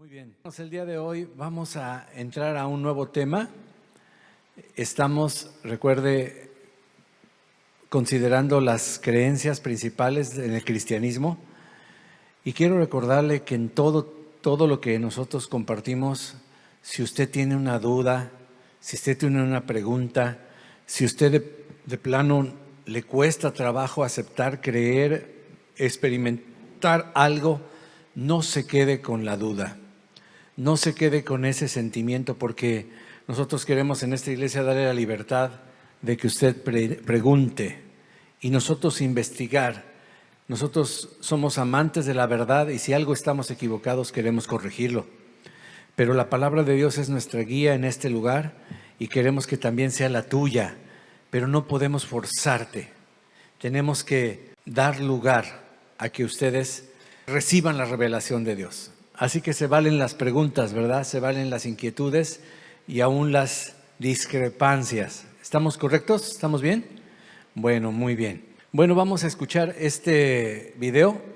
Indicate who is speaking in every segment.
Speaker 1: Muy bien. El día de hoy vamos a entrar a un nuevo tema. Estamos, recuerde, considerando las creencias principales en el cristianismo. Y quiero recordarle que en todo lo que nosotros compartimos, si usted tiene una duda, si usted tiene una pregunta, si usted de plano le cuesta trabajo aceptar, creer, experimentar algo, no se quede con la duda, no se quede con ese sentimiento, porque nosotros queremos en esta iglesia darle la libertad de que usted pregunte y nosotros investigar. Nosotros somos amantes de la verdad y si algo estamos equivocados queremos corregirlo. Pero la palabra de Dios es nuestra guía en este lugar y queremos que también sea la tuya, pero no podemos forzarte. Tenemos que dar lugar a que ustedes reciban la revelación de Dios. Así que se valen las preguntas, ¿verdad? Se valen las inquietudes y aún las discrepancias. ¿Estamos correctos? ¿Estamos bien? Bueno, muy bien. Bueno, vamos a escuchar este video.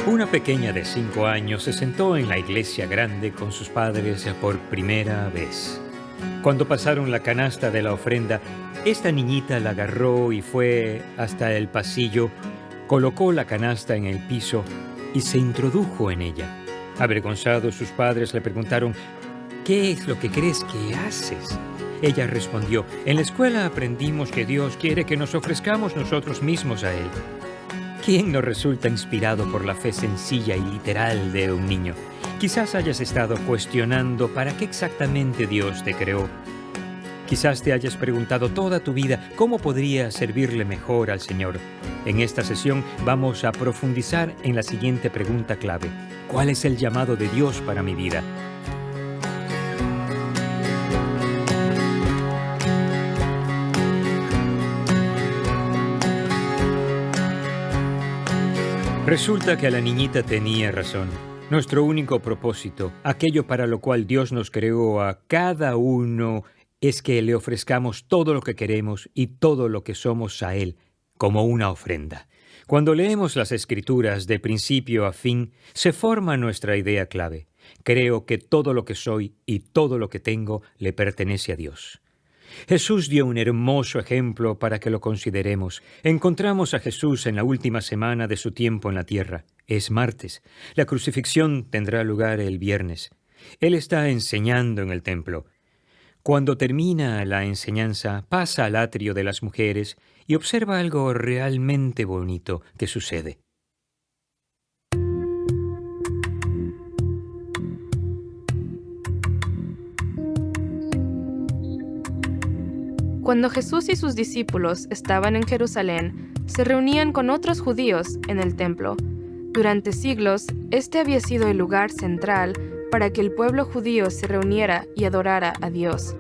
Speaker 2: Una pequeña de 5 años se sentó en la iglesia grande con sus padres por primera vez. Cuando pasaron la canasta de la ofrenda, esta niñita la agarró y fue hasta el pasillo, colocó la canasta en el piso y se introdujo en ella. Avergonzados, sus padres le preguntaron: ¿qué es lo que crees que haces? Ella respondió: en la escuela aprendimos que Dios quiere que nos ofrezcamos nosotros mismos a Él. ¿Quién no resulta inspirado por la fe sencilla y literal de un niño? Quizás hayas estado cuestionando para qué exactamente Dios te creó. Quizás te hayas preguntado toda tu vida cómo podría servirle mejor al Señor. En esta sesión vamos a profundizar en la siguiente pregunta clave: ¿cuál es el llamado de Dios para mi vida? Resulta que la niñita tenía razón. Nuestro único propósito, aquello para lo cual Dios nos creó a cada uno, es que le ofrezcamos todo lo que queremos y todo lo que somos a Él, como una ofrenda. Cuando leemos las Escrituras de principio a fin, se forma nuestra idea clave. Creo que todo lo que soy y todo lo que tengo le pertenece a Dios. Jesús dio un hermoso ejemplo para que lo consideremos. Encontramos a Jesús en la última semana de su tiempo en la tierra. Es martes. La crucifixión tendrá lugar el viernes. Él está enseñando en el templo. Cuando termina la enseñanza, pasa al atrio de las mujeres y observa algo realmente bonito que sucede.
Speaker 3: Cuando Jesús y sus discípulos estaban en Jerusalén, se reunían con otros judíos en el templo. Durante siglos, este había sido el lugar central para que el pueblo judío se reuniera y adorara a Dios.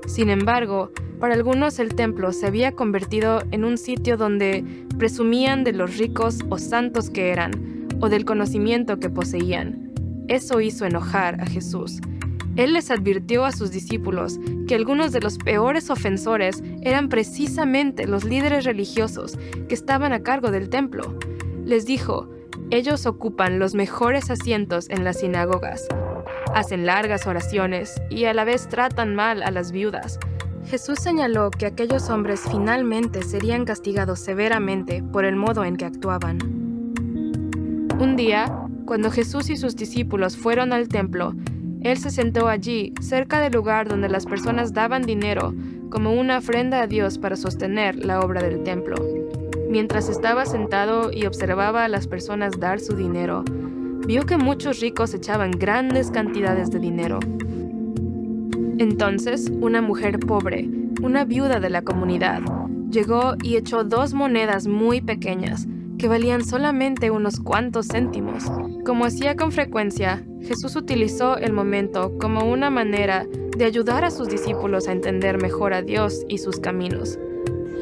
Speaker 3: Sin embargo, para algunos el templo se había convertido en un sitio donde presumían de los ricos o santos que eran, o del conocimiento que poseían. Eso hizo enojar a Jesús. Él les advirtió a sus discípulos que algunos de los peores ofensores eran precisamente los líderes religiosos que estaban a cargo del templo. Les dijo: ellos ocupan los mejores asientos en las sinagogas, hacen largas oraciones y a la vez tratan mal a las viudas. Jesús señaló que aquellos hombres finalmente serían castigados severamente por el modo en que actuaban. Un día, cuando Jesús y sus discípulos fueron al templo, Él se sentó allí, cerca del lugar donde las personas daban dinero, como una ofrenda a Dios para sostener la obra del templo. Mientras estaba sentado y observaba a las personas dar su dinero, vio que muchos ricos echaban grandes cantidades de dinero. Entonces, una mujer pobre, una viuda de la comunidad, llegó y echó 2 monedas muy pequeñas, que valían solamente unos cuantos céntimos. Como hacía con frecuencia, Jesús utilizó el momento como una manera de ayudar a sus discípulos a entender mejor a Dios y sus caminos.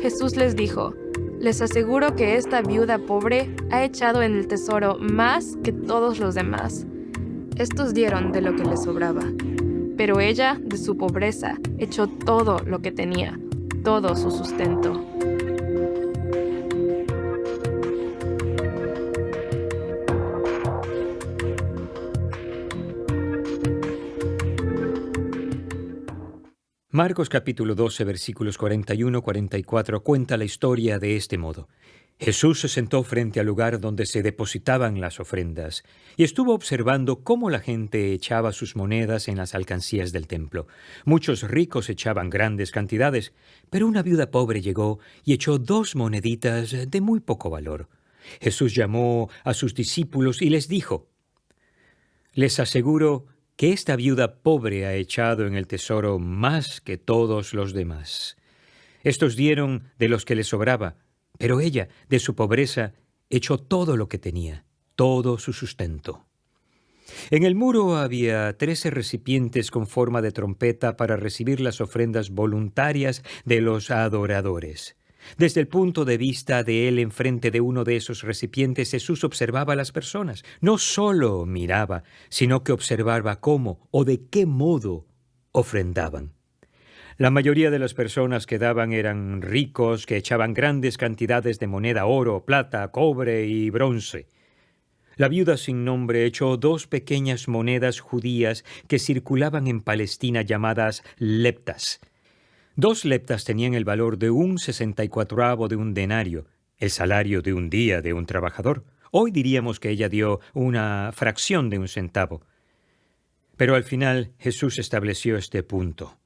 Speaker 3: Jesús les dijo: les aseguro que esta viuda pobre ha echado en el tesoro más que todos los demás. estos dieron de lo que les sobraba. Pero ella, de su pobreza, echó todo lo que tenía, todo su sustento.
Speaker 2: Marcos capítulo 12, versículos 41-44 cuenta la historia de este modo. Jesús se sentó frente al lugar donde se depositaban las ofrendas y estuvo observando cómo la gente echaba sus monedas en las alcancías del templo. Muchos ricos echaban grandes cantidades, pero una viuda pobre llegó y echó 2 moneditas de muy poco valor. Jesús llamó a sus discípulos y les dijo: «Les aseguro que esta viuda pobre ha echado en el tesoro más que todos los demás. Estos dieron de los que les sobraba, pero ella, de su pobreza, echó todo lo que tenía, todo su sustento». En el muro había 13 recipientes con forma de trompeta para recibir las ofrendas voluntarias de los adoradores. Desde el punto de vista de él, enfrente de uno de esos recipientes, Jesús observaba a las personas. No solo miraba, sino que observaba cómo o de qué modo ofrendaban. La mayoría de las personas que daban eran ricos, que echaban grandes cantidades de moneda, oro, plata, cobre y bronce. La viuda sin nombre echó 2 pequeñas monedas judías que circulaban en Palestina llamadas leptas. 2 leptas tenían el valor de 1/64 de un denario, el salario de un día de un trabajador. Hoy diríamos que ella dio una fracción de 1 centavo. Pero al final Jesús estableció este punto.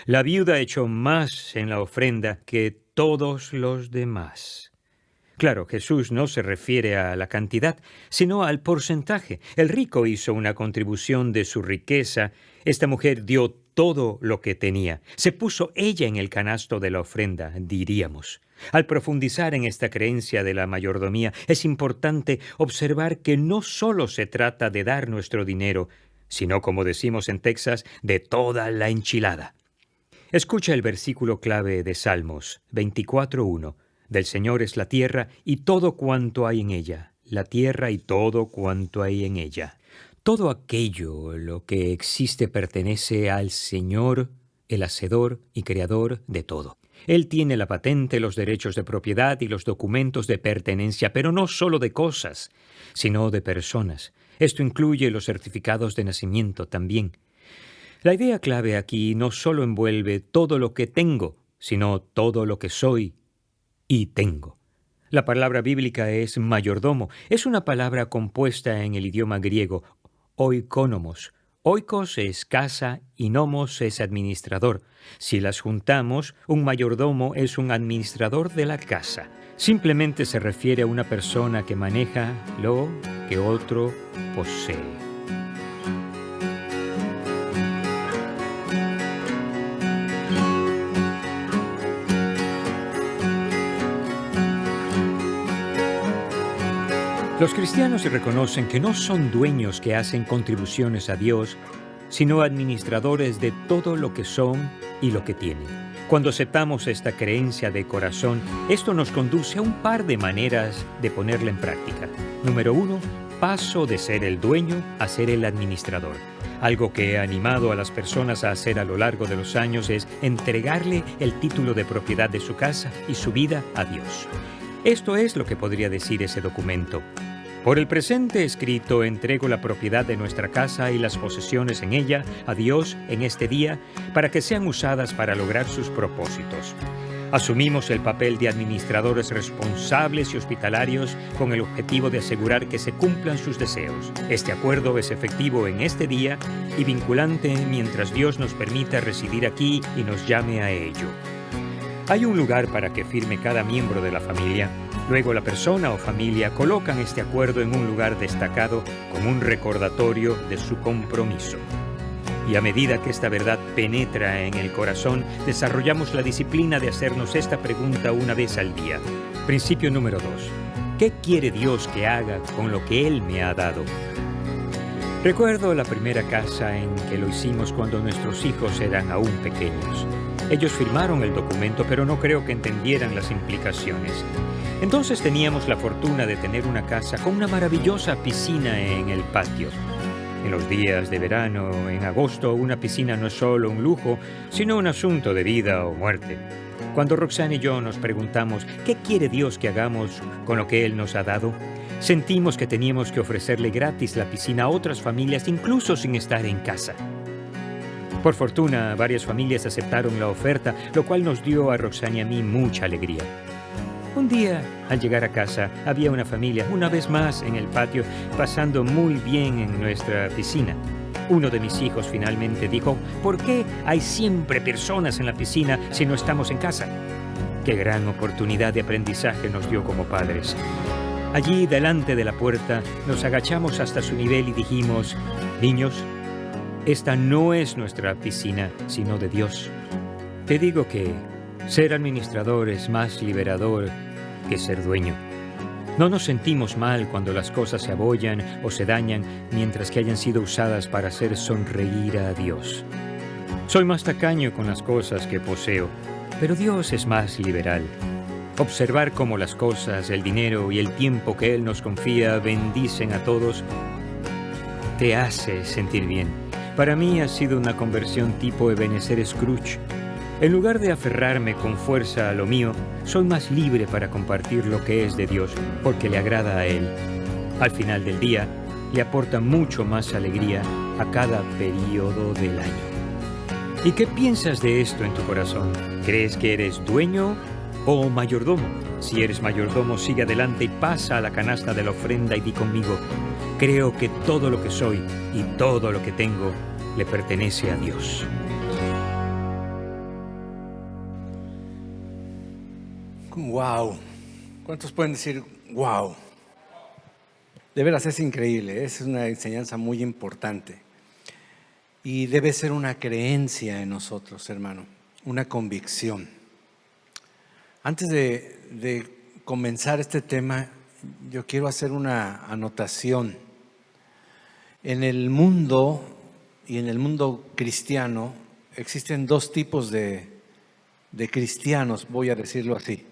Speaker 2: La viuda echó más en la ofrenda que todos los demás. Claro, Jesús no se refiere a la cantidad, sino al porcentaje. El rico hizo una contribución de su riqueza. Esta mujer dio todo lo que tenía. Se puso ella en el canasto de la ofrenda, diríamos. Al profundizar en esta creencia de la mayordomía, es importante observar que no solo se trata de dar nuestro dinero, sino, como decimos en Texas, de toda la enchilada. Escucha el versículo clave de Salmos 24:1. Del Señor es la tierra y todo cuanto hay en ella, la tierra y todo cuanto hay en ella. Todo aquello, lo que existe, pertenece al Señor, el hacedor y creador de todo. Él tiene la patente, los derechos de propiedad y los documentos de pertenencia, pero no solo de cosas, sino de personas. Esto incluye los certificados de nacimiento también. La idea clave aquí no solo envuelve todo lo que tengo, sino todo lo que soy y tengo. La palabra bíblica es mayordomo. Es una palabra compuesta en el idioma griego, oikonomos. Oikos es casa y nomos es administrador. Si las juntamos, un mayordomo es un administrador de la casa. Simplemente se refiere a una persona que maneja lo que otro posee. Los cristianos reconocen que no son dueños que hacen contribuciones a Dios, sino administradores de todo lo que son y lo que tienen. Cuando aceptamos esta creencia de corazón, esto nos conduce a un par de maneras de ponerla en práctica. Número 1, paso de ser el dueño a ser el administrador. Algo que he animado a las personas a hacer a lo largo de los años es entregarle el título de propiedad de su casa y su vida a Dios. Esto es lo que podría decir ese documento. Por el presente escrito, entrego la propiedad de nuestra casa y las posesiones en ella a Dios en este día para que sean usadas para lograr sus propósitos. Asumimos el papel de administradores responsables y hospitalarios con el objetivo de asegurar que se cumplan sus deseos. Este acuerdo es efectivo en este día y vinculante mientras Dios nos permita residir aquí y nos llame a ello. Hay un lugar para que firme cada miembro de la familia. Luego la persona o familia colocan este acuerdo en un lugar destacado como un recordatorio de su compromiso. Y a medida que esta verdad penetra en el corazón, desarrollamos la disciplina de hacernos esta pregunta una vez al día. Principio número 2. ¿Qué quiere Dios que haga con lo que Él me ha dado? Recuerdo la primera casa en que lo hicimos cuando nuestros hijos eran aún pequeños. Ellos firmaron el documento, pero no creo que entendieran las implicaciones. Entonces teníamos la fortuna de tener una casa con una maravillosa piscina en el patio. En los días de verano, en agosto, una piscina no es solo un lujo, sino un asunto de vida o muerte. Cuando Roxanne y yo nos preguntamos qué quiere Dios que hagamos con lo que Él nos ha dado, sentimos que teníamos que ofrecerle gratis la piscina a otras familias, incluso sin estar en casa. Por fortuna, varias familias aceptaron la oferta, lo cual nos dio a Roxanne y a mí mucha alegría. Un día, al llegar a casa, había una familia, una vez más en el patio, pasando muy bien en nuestra piscina. Uno de mis hijos finalmente dijo: ¿por qué hay siempre personas en la piscina si no estamos en casa? Qué gran oportunidad de aprendizaje nos dio como padres. Allí, delante de la puerta, nos agachamos hasta su nivel y dijimos: niños, esta no es nuestra piscina, sino de Dios. Te digo que ser administrador es más liberador que ser dueño. No nos sentimos mal cuando las cosas se abollan o se dañan mientras que hayan sido usadas para hacer sonreír a Dios. Soy más tacaño con las cosas que poseo, pero Dios es más liberal. Observar cómo las cosas, el dinero y el tiempo que Él nos confía bendicen a todos te hace sentir bien. Para mí ha sido una conversión tipo Ebenezer Scrooge. En lugar de aferrarme con fuerza a lo mío, soy más libre para compartir lo que es de Dios, porque le agrada a Él. Al final del día, le aporta mucho más alegría a cada periodo del año. ¿Y qué piensas de esto en tu corazón? ¿Crees que eres dueño o mayordomo? Si eres mayordomo, sigue adelante y pasa a la canasta de la ofrenda y di conmigo: creo que todo lo que soy y todo lo que tengo le pertenece a Dios.
Speaker 1: Wow. ¿Cuántos pueden decir wow? De veras es increíble, es una enseñanza muy importante. Y debe ser una creencia en nosotros, hermano, una convicción. Antes de comenzar este tema, yo quiero hacer una anotación. En el mundo y en el mundo cristiano existen dos tipos de cristianos, voy a decirlo así.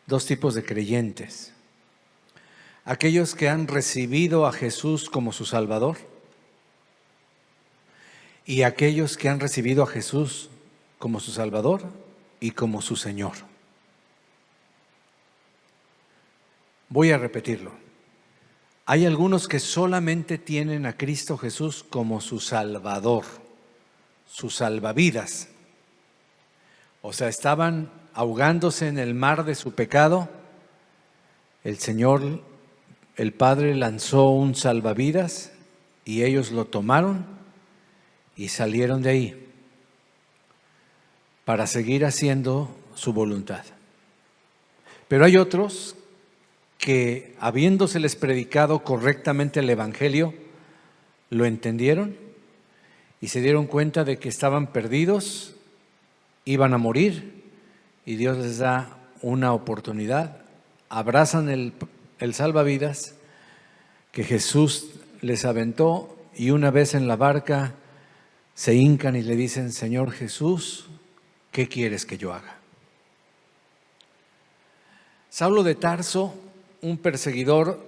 Speaker 1: Dos tipos de creyentes: aquellos que han recibido a Jesús como su Salvador y aquellos que han recibido a Jesús como su Salvador y como su Señor. Voy a repetirlo. Hay algunos que solamente tienen a Cristo Jesús como su Salvador, su salvavidas. O sea, estaban ahogándose en el mar de su pecado. El Señor, el Padre, lanzó un salvavidas y ellos lo tomaron y salieron de ahí para seguir haciendo su voluntad. Pero hay otros que, habiéndoseles predicado correctamente el Evangelio, lo entendieron y se dieron cuenta de que estaban perdidos, iban a morir, y Dios les da una oportunidad. Abrazan el salvavidas que Jesús les aventó y una vez en la barca se hincan y le dicen: Señor Jesús, ¿qué quieres que yo haga? Saulo de Tarso, un perseguidor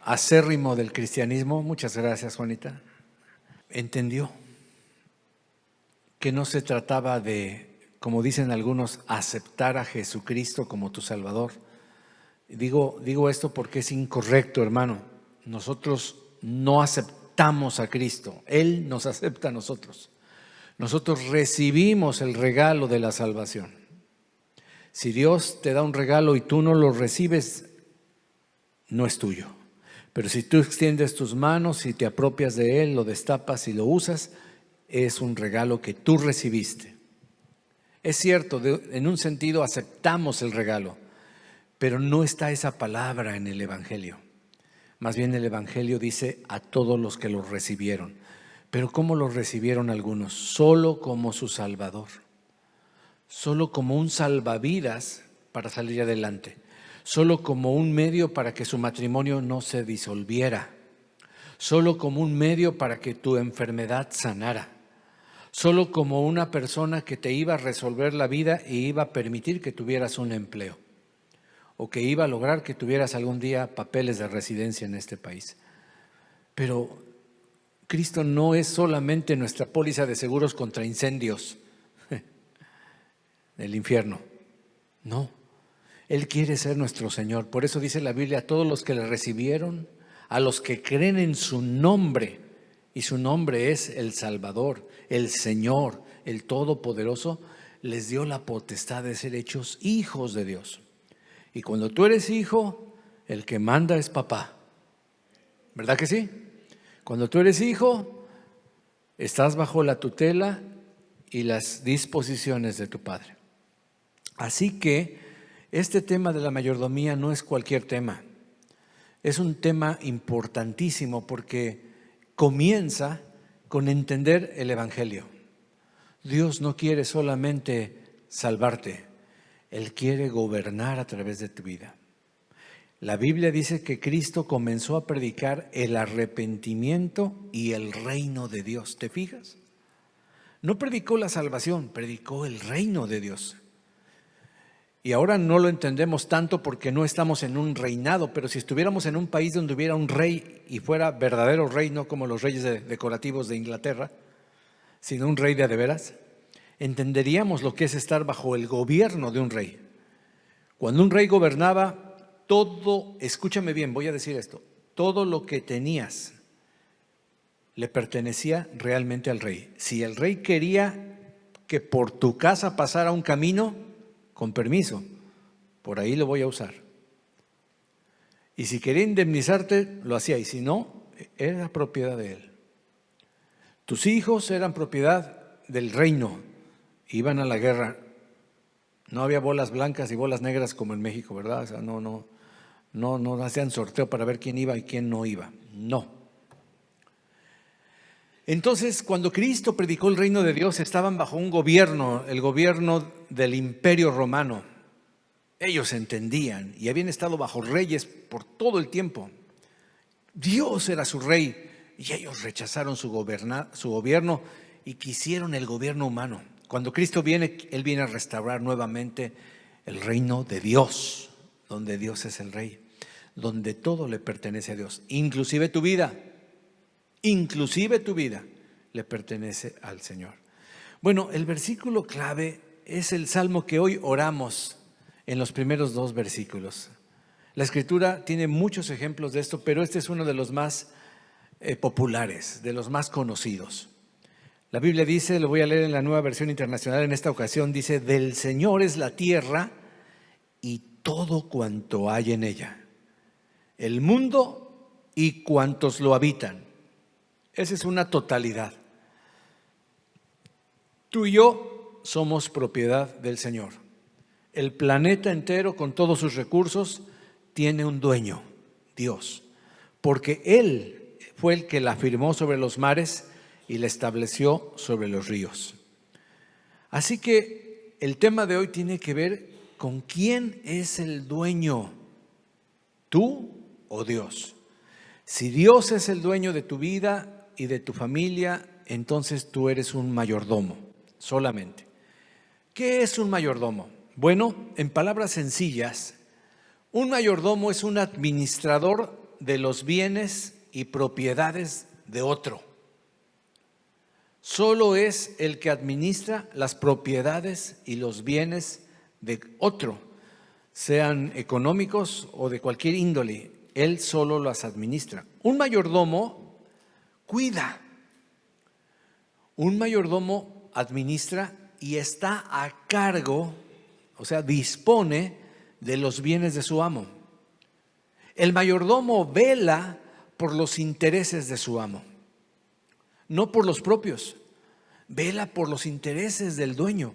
Speaker 1: acérrimo del cristianismo, muchas gracias, Juanita, entendió que no se trataba de, como dicen algunos, aceptar a Jesucristo como tu Salvador. Digo esto porque es incorrecto, hermano. Nosotros no aceptamos a Cristo, Él nos acepta a nosotros. Nosotros recibimos el regalo de la salvación. Si Dios te da un regalo y tú no lo recibes, no es tuyo. Pero si tú extiendes tus manos y te apropias de Él, lo destapas y lo usas, es un regalo que tú recibiste. Es cierto, en un sentido aceptamos el regalo, pero no está esa palabra en el Evangelio. Más bien el Evangelio dice a todos los que lo recibieron. Pero ¿cómo lo recibieron algunos? Solo como su Salvador, solo como un salvavidas para salir adelante, solo como un medio para que su matrimonio no se disolviera, solo como un medio para que tu enfermedad sanara, solo como una persona que te iba a resolver la vida y iba a permitir que tuvieras un empleo, o que iba a lograr que tuvieras algún día papeles de residencia en este país. Pero Cristo no es solamente nuestra póliza de seguros contra incendios del infierno. No, Él quiere ser nuestro Señor. Por eso dice la Biblia, a todos los que le recibieron, a los que creen en su nombre, y su nombre es el Salvador, el Señor, el Todopoderoso, les dio la potestad de ser hechos hijos de Dios. Y cuando tú eres hijo, el que manda es papá. ¿Verdad que sí? Cuando tú eres hijo, estás bajo la tutela y las disposiciones de tu padre. Así que este tema de la mayordomía no es cualquier tema. Es un tema importantísimo porque comienza con entender el Evangelio. Dios no quiere solamente salvarte, Él quiere gobernar a través de tu vida. La Biblia dice que Cristo comenzó a predicar el arrepentimiento y el reino de Dios. ¿Te fijas? No predicó la salvación, predicó el reino de Dios. Y ahora no lo entendemos tanto porque no estamos en un reinado, pero si estuviéramos en un país donde hubiera un rey y fuera verdadero rey, no como los reyes decorativos de Inglaterra, sino un rey de veras, entenderíamos lo que es estar bajo el gobierno de un rey. Cuando un rey gobernaba, todo, escúchame bien, voy a decir esto, todo lo que tenías le pertenecía realmente al rey. Si el rey quería que por tu casa pasara un camino, con permiso, por ahí lo voy a usar. Y si quería indemnizarte, lo hacía, y si no, era propiedad de él. Tus hijos eran propiedad del reino, iban a la guerra. No había bolas blancas y bolas negras como en México, ¿verdad? O sea, no hacían sorteo para ver quién iba y quién no iba. No. Entonces, cuando Cristo predicó el reino de Dios, estaban bajo un gobierno, el gobierno del Imperio Romano. Ellos entendían y habían estado bajo reyes por todo el tiempo. Dios era su rey y ellos rechazaron su gobierno y quisieron el gobierno humano. Cuando Cristo viene, Él viene a restaurar nuevamente el reino de Dios, donde Dios es el rey, donde todo le pertenece a Dios, inclusive tu vida le pertenece al Señor. Bueno, el versículo clave es el salmo que hoy oramos en los primeros 2 versículos. La Escritura tiene muchos ejemplos de esto, pero este es uno de los más populares, de los más conocidos. La Biblia dice, lo voy a leer en la Nueva Versión Internacional en esta ocasión, dice: del Señor es la tierra y todo cuanto hay en ella, el mundo y cuantos lo habitan. Esa es una totalidad. Tú y yo somos propiedad del Señor. El planeta entero con todos sus recursos tiene un dueño, Dios, porque Él fue el que la firmó sobre los mares y la estableció sobre los ríos. Así que el tema de hoy tiene que ver con quién es el dueño, tú o Dios. Si Dios es el dueño de tu vida y de tu familia, entonces tú eres un mayordomo, solamente. ¿Qué es un mayordomo? Bueno, en palabras sencillas, un mayordomo es un administrador de los bienes y propiedades de otro. Solo es el que administra las propiedades y los bienes de otro, sean económicos o de cualquier índole. Él solo las administra. Un mayordomo cuida. Un mayordomo administra y está a cargo, o sea, dispone de los bienes de su amo. El mayordomo vela por los intereses de su amo, no por los propios. Vela por los intereses del dueño.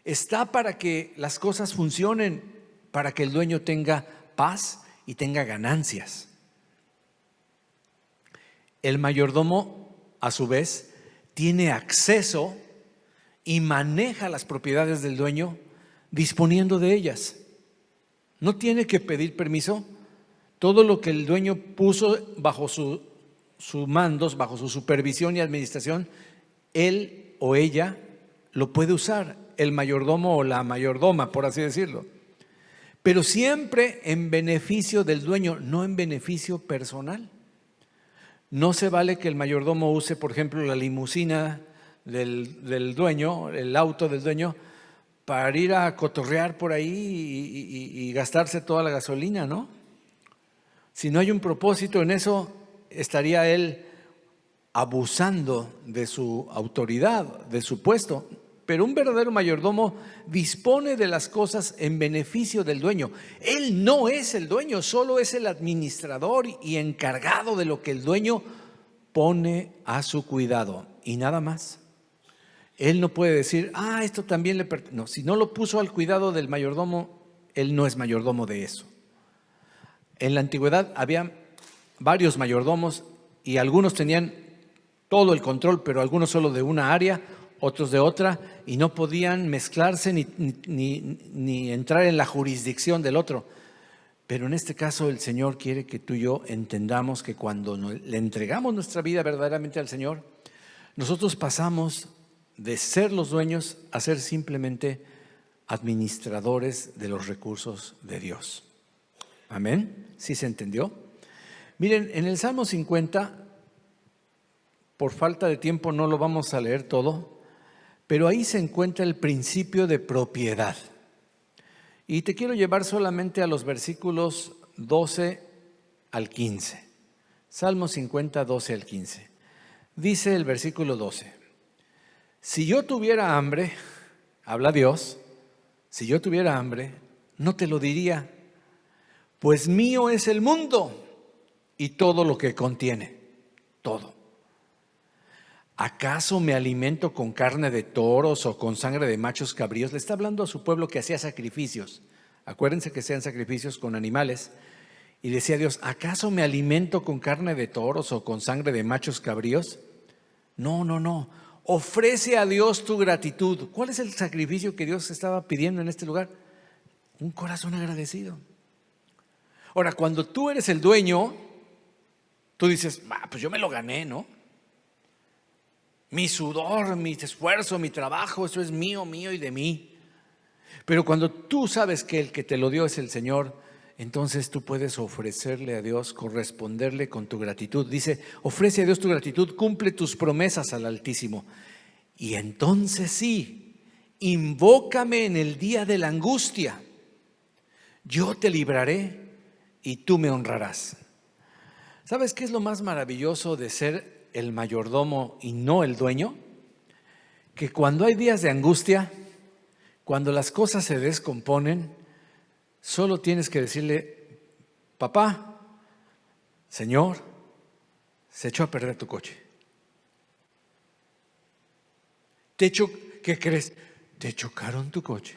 Speaker 1: Está para que las cosas funcionen, para que el dueño tenga paz y tenga ganancias. El mayordomo, a su vez, tiene acceso y maneja las propiedades del dueño disponiendo de ellas. No tiene que pedir permiso. Todo lo que el dueño puso bajo su mandos, bajo su supervisión y administración, él o ella lo puede usar, el mayordomo o la mayordoma, por así decirlo. Pero siempre en beneficio del dueño, no en beneficio personal. No se vale que el mayordomo use, por ejemplo, la limusina del dueño, el auto del dueño, para ir a cotorrear por ahí y gastarse toda la gasolina, ¿no? Si no hay un propósito en eso, estaría él abusando de su autoridad, de su puesto. Pero un verdadero mayordomo dispone de las cosas en beneficio del dueño. Él no es el dueño, solo es el administrador y encargado de lo que el dueño pone a su cuidado y nada más. Él no puede decir, esto también le pertenece. No, si no lo puso al cuidado del mayordomo, él no es mayordomo de eso. En la antigüedad había varios mayordomos y algunos tenían todo el control, pero algunos solo de una área, otros de otra, y no podían mezclarse ni entrar en la jurisdicción del otro. Pero en este caso el Señor quiere que tú y yo entendamos que cuando le entregamos nuestra vida verdaderamente al Señor, nosotros pasamos de ser los dueños a ser simplemente administradores de los recursos de Dios. Amén. ¿Sí se entendió? Miren, en el Salmo 50, por falta de tiempo no lo vamos a leer todo, pero ahí se encuentra el principio de propiedad. Y te quiero llevar solamente a los versículos 12 al 15. Salmo 50, 12 al 15. Dice el versículo 12: si yo tuviera hambre, habla Dios, si yo tuviera hambre, no te lo diría, pues mío es el mundo y todo lo que contiene, todo. ¿Acaso me alimento con carne de toros o con sangre de machos cabríos? Le está hablando a su pueblo que hacía sacrificios. Acuérdense que sean sacrificios con animales. Y decía Dios, ¿acaso me alimento con carne de toros o con sangre de machos cabríos? No, no, no. Ofrece a Dios tu gratitud. ¿Cuál es el sacrificio que Dios estaba pidiendo en este lugar? Un corazón agradecido. Ahora, cuando tú eres el dueño, tú dices, pues yo me lo gané, ¿no? Mi sudor, mi esfuerzo, mi trabajo, eso es mío, mío y de mí. Pero cuando tú sabes que el que te lo dio es el Señor, entonces tú puedes ofrecerle a Dios, corresponderle con tu gratitud. Dice, ofrece a Dios tu gratitud, cumple tus promesas al Altísimo. Y entonces sí, invócame en el día de la angustia. Yo te libraré y tú me honrarás. ¿Sabes qué es lo más maravilloso de ser el mayordomo y no el dueño? Que cuando hay días de angustia, cuando las cosas se descomponen, solo tienes que decirle, papá, Señor, se echó a perder tu coche. ¿Qué crees? Te chocaron tu coche.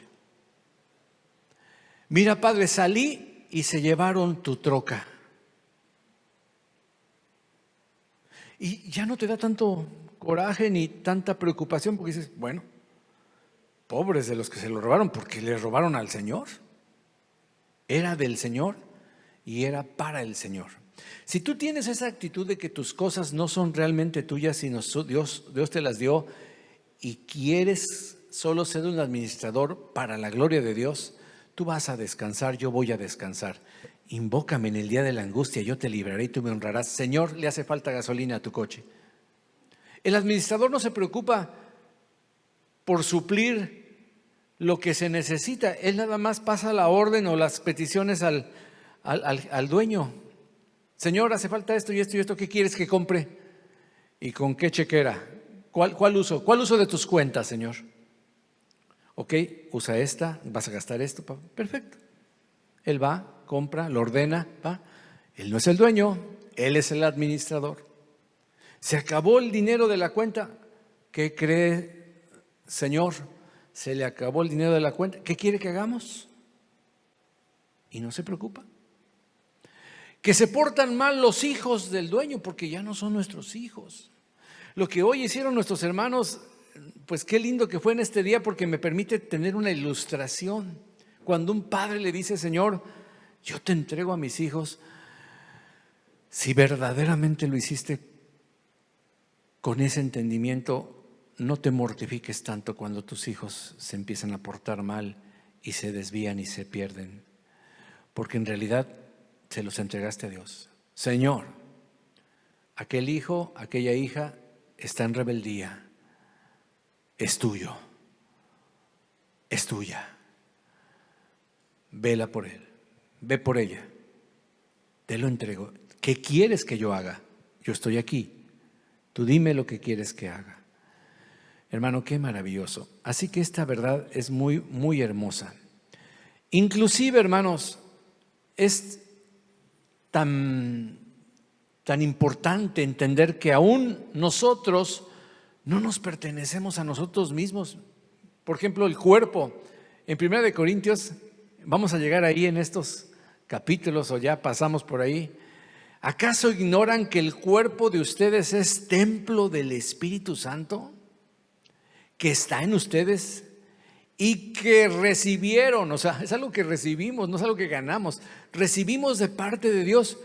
Speaker 1: Mira, padre, salí y se llevaron tu troca. Y ya no te da tanto coraje ni tanta preocupación porque dices, bueno, pobres de los que se lo robaron porque le robaron al Señor. Era del Señor y era para el Señor. Si tú tienes esa actitud de que tus cosas no son realmente tuyas, sino Dios te las dio y quieres solo ser un administrador para la gloria de Dios, tú vas a descansar, yo voy a descansar. Invócame en el día de la angustia, yo te libraré y tú me honrarás. Señor, le hace falta gasolina a tu coche. El administrador no se preocupa por suplir lo que se necesita. Él nada más pasa la orden o las peticiones al dueño. Señor, hace falta esto y esto y esto, ¿qué quieres que compre? ¿Y con qué chequera? ¿Cuál uso? ¿Cuál uso de tus cuentas, Señor? Ok, usa esta, vas a gastar esto. Perfecto. Él va, compra, lo ordena, va. Él no es el dueño, él es el administrador. Se acabó el dinero de la cuenta. ¿Qué cree, Señor? Se le acabó el dinero de la cuenta. ¿Qué quiere que hagamos? Y no se preocupa. Que se portan mal los hijos del dueño porque ya no son nuestros hijos. Lo que hoy hicieron nuestros hermanos, pues qué lindo que fue en este día porque me permite tener una ilustración. Cuando un padre le dice, Señor, yo te entrego a mis hijos, si verdaderamente lo hiciste con ese entendimiento, no te mortifiques tanto cuando tus hijos se empiezan a portar mal y se desvían y se pierden, porque en realidad se los entregaste a Dios. Señor, aquel hijo, aquella hija está en rebeldía. Es tuyo, es tuya. Vela por él, ve por ella, te lo entrego. ¿Qué quieres que yo haga? Yo estoy aquí, tú dime lo que quieres que haga. Hermano, qué maravilloso. Así que esta verdad es muy, muy hermosa. Inclusive, hermanos, es tan importante entender que aún nosotros no nos pertenecemos a nosotros mismos. Por ejemplo, el cuerpo. En 1 Corintios, vamos a llegar ahí en estos capítulos o ya pasamos por ahí. ¿Acaso ignoran que el cuerpo de ustedes es templo del Espíritu Santo, que está en ustedes y que recibieron? O sea, es algo que recibimos, no es algo que ganamos. Recibimos de parte de Dios.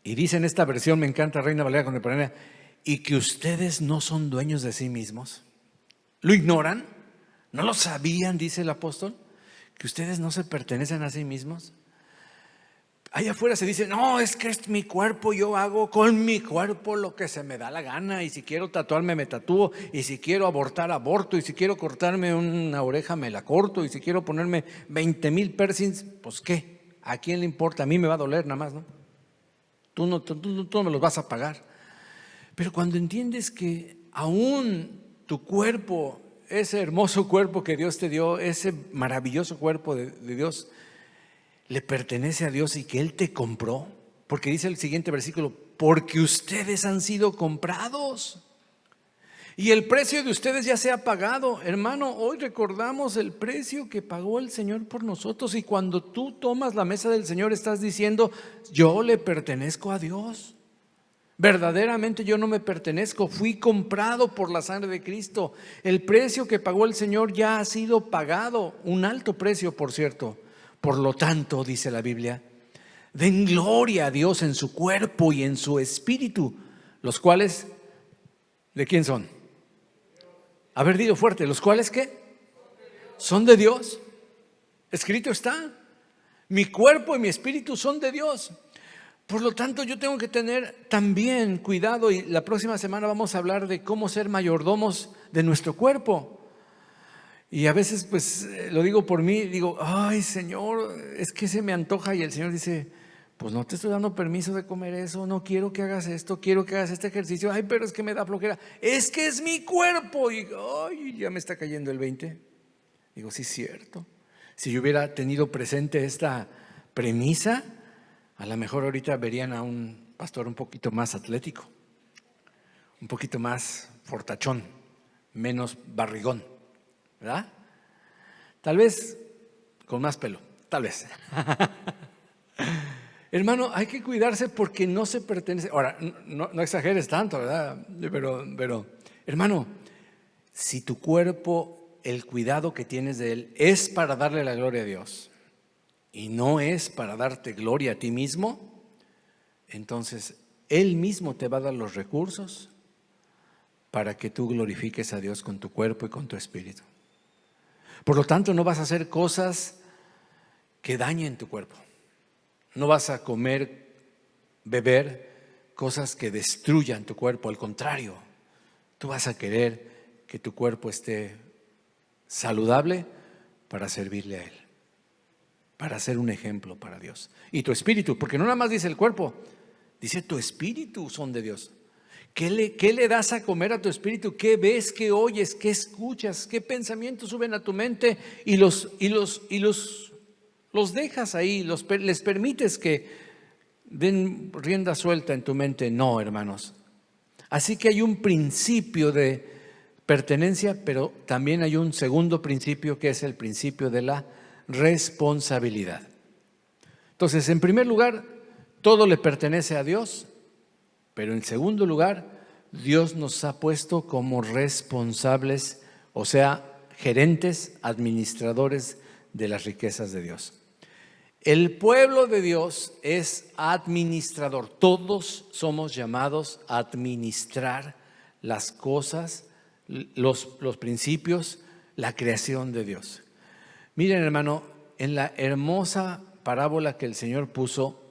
Speaker 1: Y dice en esta versión, me encanta, Reina Valera Contemporánea, y que ustedes no son dueños de sí mismos. ¿Lo ignoran? ¿No lo sabían? Dice el apóstol, que ustedes no se pertenecen a sí mismos. Allá afuera se dice, no, es que es mi cuerpo, yo hago con mi cuerpo lo que se me da la gana, y si quiero tatuarme me tatúo, y si quiero abortar aborto, y si quiero cortarme una oreja me la corto, y si quiero ponerme 20,000 piercings, pues ¿qué? ¿A quién le importa? A mí me va a doler nada más, ¿no? Tú no me los vas a pagar. Pero cuando entiendes que aún tu cuerpo, ese hermoso cuerpo que Dios te dio, ese maravilloso cuerpo de Dios, le pertenece a Dios y que Él te compró, porque dice el siguiente versículo, porque ustedes han sido comprados y el precio de ustedes ya se ha pagado. Hermano, hoy recordamos el precio que pagó el Señor por nosotros, y cuando tú tomas la mesa del Señor estás diciendo, yo le pertenezco a Dios. Verdaderamente yo no me pertenezco, fui comprado por la sangre de Cristo. El precio que pagó el Señor ya ha sido pagado, un alto precio, por cierto. Por lo tanto, dice la Biblia, den gloria a Dios en su cuerpo y en su espíritu, los cuales, ¿de quién son? A ver, digo fuerte, ¿los cuales qué? Son de Dios. Escrito está, mi cuerpo y mi espíritu son de Dios. Por lo tanto, yo tengo que tener también cuidado, y la próxima semana vamos a hablar de cómo ser mayordomos de nuestro cuerpo. Y a veces, pues, lo digo por mí, digo, ay Señor, es que se me antoja, y el Señor dice, pues no te estoy dando permiso de comer eso, no quiero que hagas esto, quiero que hagas este ejercicio, ay, pero es que me da flojera, es que es mi cuerpo, y ay, ya me está cayendo el 20. Digo, sí es cierto. Si yo hubiera tenido presente esta premisa, a lo mejor ahorita verían a un pastor un poquito más atlético, un poquito más fortachón, menos barrigón, ¿verdad? Tal vez con más pelo, tal vez. Hermano, hay que cuidarse porque no se pertenece. Ahora, no exageres tanto, ¿verdad? Pero, hermano, si tu cuerpo, el cuidado que tienes de él es para darle la gloria a Dios y no es para darte gloria a ti mismo, entonces Él mismo te va a dar los recursos para que tú glorifiques a Dios con tu cuerpo y con tu espíritu. Por lo tanto, no vas a hacer cosas que dañen tu cuerpo. No vas a comer, beber cosas que destruyan tu cuerpo. Al contrario, tú vas a querer que tu cuerpo esté saludable para servirle a Él, para ser un ejemplo para Dios. Y tu espíritu, porque no nada más dice el cuerpo, dice tu espíritu son de Dios. ¿Qué le das a comer a tu espíritu? ¿Qué ves, qué oyes, qué escuchas? ¿Qué pensamientos suben a tu mente? Y los dejas ahí, les permites que den rienda suelta en tu mente. No, hermanos. Así que hay un principio de pertenencia, pero también hay un segundo principio, que es el principio de la responsabilidad. Entonces, en primer lugar, todo le pertenece a Dios, pero en segundo lugar, Dios nos ha puesto como responsables, o sea, gerentes, administradores de las riquezas de Dios. El pueblo de Dios es administrador. Todos somos llamados a administrar las cosas, los principios, la creación de Dios. Miren, hermano, en la hermosa parábola que el Señor puso,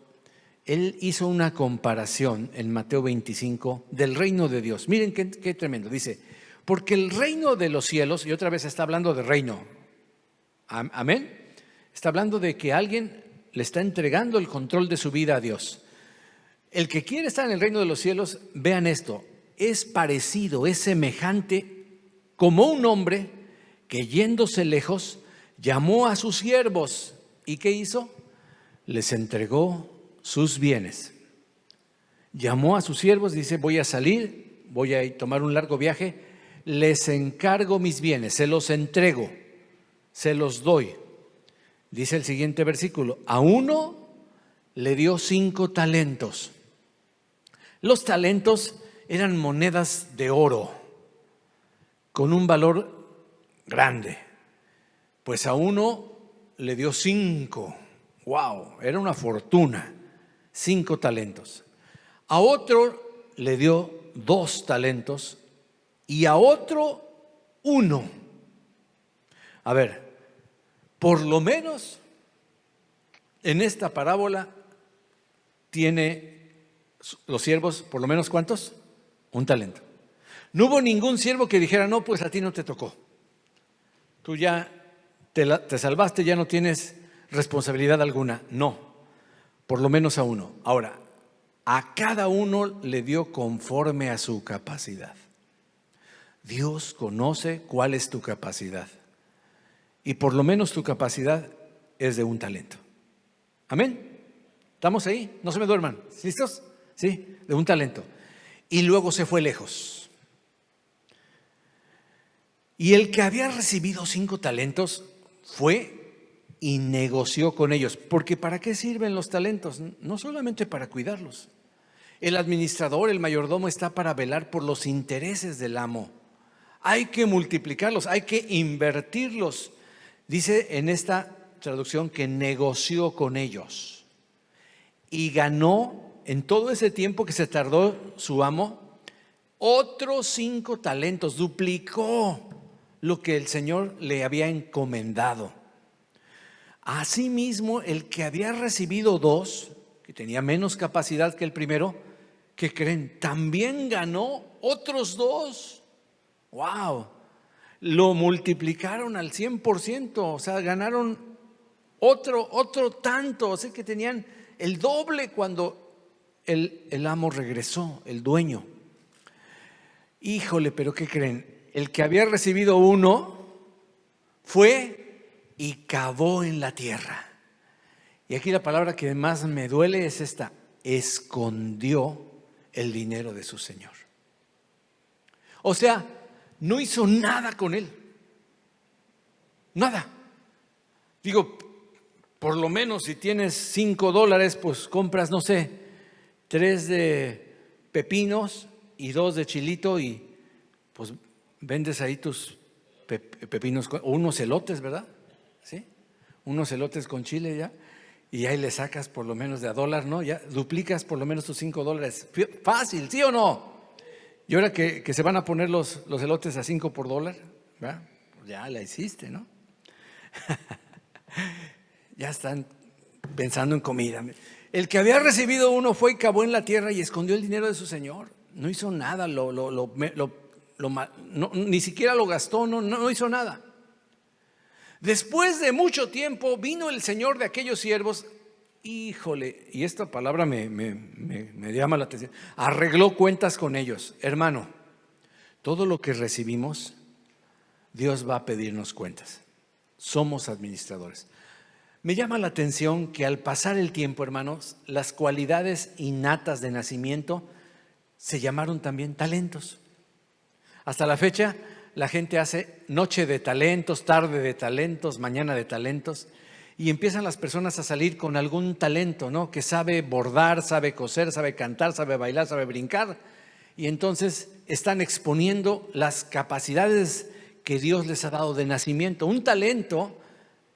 Speaker 1: Él hizo una comparación en Mateo 25 del reino de Dios. Miren qué tremendo. Dice, porque el reino de los cielos, y otra vez está hablando de reino. Amén. Está hablando de que alguien le está entregando el control de su vida a Dios. El que quiere estar en el reino de los cielos, vean esto, es parecido, es semejante como un hombre que yéndose lejos, llamó a sus siervos. ¿Y qué hizo? Les entregó sus bienes. Llamó a sus siervos, dice, voy a salir, voy a tomar un largo viaje, les encargo mis bienes, se los entrego, se los doy. Dice el siguiente versículo, a uno le dio 5 talentos. Los talentos eran monedas de oro con un valor grande. Pues a uno le dio 5. ¡Wow! Era una fortuna. 5 talentos. A otro le dio 2 talentos y a otro 1. A ver, por lo menos en esta parábola tiene los siervos, por lo menos ¿cuántos? 1 talento. No hubo ningún siervo que dijera, no, pues a ti no te tocó. Tú ya te salvaste, ya no tienes responsabilidad alguna. No, por lo menos a uno. Ahora, a cada uno le dio conforme a su capacidad. Dios conoce cuál es tu capacidad. Y por lo menos tu capacidad es de 1 talento. Amén. ¿Estamos ahí? No se me duerman. ¿Listos? Sí, de 1 talento. Y luego se fue lejos. Y el que había recibido 5 talentos fue y negoció con ellos. Porque ¿para qué sirven los talentos? No solamente para cuidarlos. El administrador, el mayordomo está para velar por los intereses del amo. Hay que multiplicarlos, hay que invertirlos. Dice en esta traducción que negoció con ellos. Y ganó en todo ese tiempo que se tardó su amo otros 5 talentos. Duplicó lo que el Señor le había encomendado. Asimismo, el que había recibido 2, que tenía menos capacidad que el primero, ¿qué creen? También ganó otros 2. ¡Wow! Lo multiplicaron al 100%, o sea, ganaron otro tanto, o sea que tenían el doble cuando el amo regresó, el dueño. Híjole, pero ¿qué creen? El que había recibido 1 fue y cavó en la tierra. Y aquí la palabra que más me duele es esta: escondió el dinero de su señor. O sea, no hizo nada con él. Nada. Digo, por lo menos si tienes $5, pues compras, no sé, 3 de pepinos y 2 de chilito y pues vendes ahí tus pepinos o unos elotes, ¿verdad? ¿Sí? Unos elotes con chile ya. Y ahí le sacas por lo menos de $1, ¿no? Ya duplicas por lo menos tus $5. Fácil, ¿sí o no? Y ahora que se van a poner los elotes a 5 por $1, ¿verdad? Pues ya la hiciste, ¿no? Ya están pensando en comida. El que había recibido 1 fue y cavó en la tierra y escondió el dinero de su señor. No hizo nada, ni siquiera lo gastó, no hizo nada. Después de mucho tiempo vino el señor de aquellos siervos. Híjole, y esta palabra me llama la atención. Arregló cuentas con ellos. Hermano, todo lo que recibimos, Dios va a pedirnos cuentas. Somos administradores. Me llama la atención que al pasar el tiempo, hermanos, las cualidades innatas de nacimiento se llamaron también talentos. Hasta la fecha, la gente hace noche de talentos, tarde de talentos, mañana de talentos. Y empiezan las personas a salir con algún talento, ¿no? Que sabe bordar, sabe coser, sabe cantar, sabe bailar, sabe brincar. Y entonces están exponiendo las capacidades que Dios les ha dado de nacimiento. Un talento,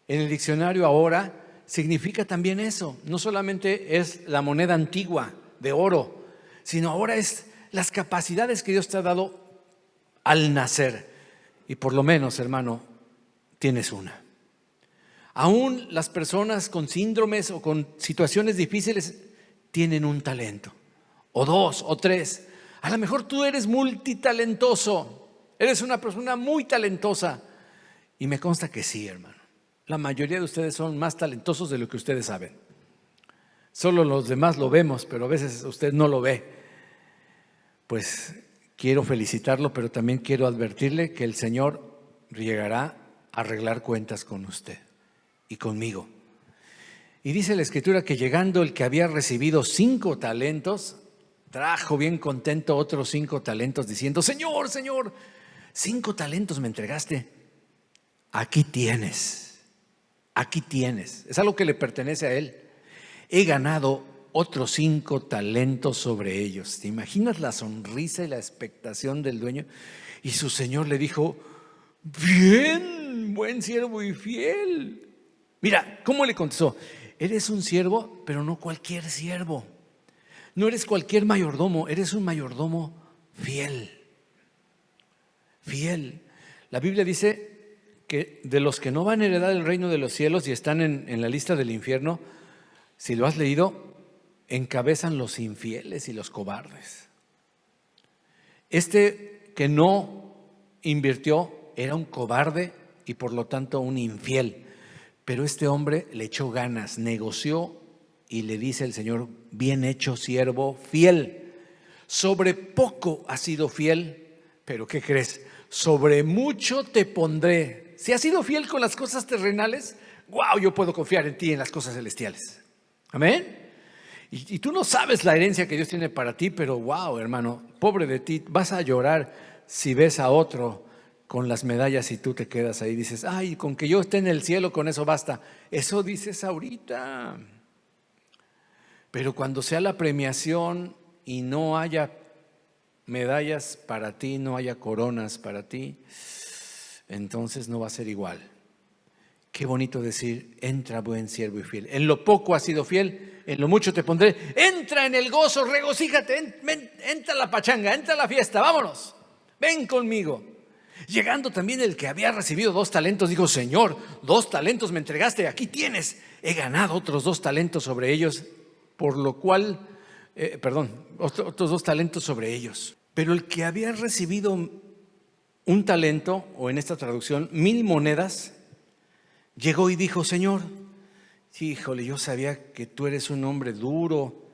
Speaker 1: en el diccionario ahora, significa también eso. No solamente es la moneda antigua de oro, sino ahora es las capacidades que Dios te ha dado al nacer. Y por lo menos, hermano, tienes una. Aún las personas con síndromes o con situaciones difíciles tienen un talento, o dos, o tres. A lo mejor tú eres multitalentoso, eres una persona muy talentosa. Y me consta que sí, hermano. La mayoría de ustedes son más talentosos de lo que ustedes saben. Solo los demás lo vemos, pero a veces usted no lo ve. Pues quiero felicitarlo, pero también quiero advertirle que el Señor llegará a arreglar cuentas con usted y conmigo. Y dice la Escritura que llegando el que había recibido 5 talentos, trajo bien contento otros 5 talentos diciendo: Señor, Señor, 5 talentos me entregaste. Aquí tienes, aquí tienes. Es algo que le pertenece a él. He ganado otros 5 talentos sobre ellos. ¿Te imaginas la sonrisa y la expectación del dueño? Y su señor le dijo: bien, buen siervo y fiel. Mira, ¿cómo le contestó? Eres un siervo, pero no cualquier siervo. No eres cualquier mayordomo, eres un mayordomo fiel. Fiel. La Biblia dice que de los que no van a heredar el reino de los cielos y están en la lista del infierno, si lo has leído, encabezan los infieles y los cobardes. Este que no invirtió era un cobarde y por lo tanto un infiel. Pero este hombre le echó ganas, negoció y le dice el Señor: bien hecho, siervo fiel. Sobre poco has sido fiel, pero ¿qué crees? Sobre mucho te pondré. Si has sido fiel con las cosas terrenales, wow, yo puedo confiar en ti en las cosas celestiales. Amén. Y tú no sabes la herencia que Dios tiene para ti, pero wow, hermano, pobre de ti, vas a llorar si ves a otro con las medallas y tú te quedas ahí y dices: ay, con que yo esté en el cielo, con eso basta. Eso dices ahorita. Pero cuando sea la premiación y no haya medallas para ti, no haya coronas para ti, entonces no va a ser igual. Qué bonito decir: entra, buen siervo y fiel. En lo poco has sido fiel, en lo mucho te pondré. Entra en el gozo, regocíjate, entra a la pachanga, entra a la fiesta, vámonos, ven conmigo. Llegando también el que había recibido 2 talentos, dijo: Señor, 2 talentos me entregaste, aquí tienes. He ganado otros 2 talentos sobre ellos, por lo cual, otros 2 talentos sobre ellos. Pero el que había recibido un talento, o en esta traducción, 1000 monedas, llegó y dijo: Señor, híjole, yo sabía que tú eres un hombre duro,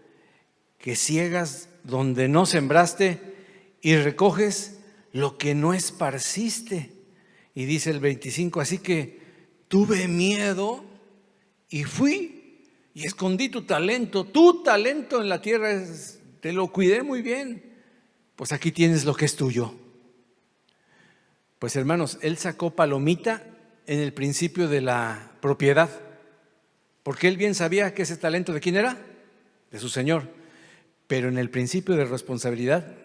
Speaker 1: que ciegas donde no sembraste y recoges lo que no esparciste. Y dice el 25: así que tuve miedo y fui y escondí tu talento en la tierra, te lo cuidé muy bien, pues aquí tienes lo que es tuyo. Pues hermanos, él sacó palomita en el principio de la propiedad, porque él bien sabía que ese talento ¿de quién era? De su señor. Pero en el principio de responsabilidad,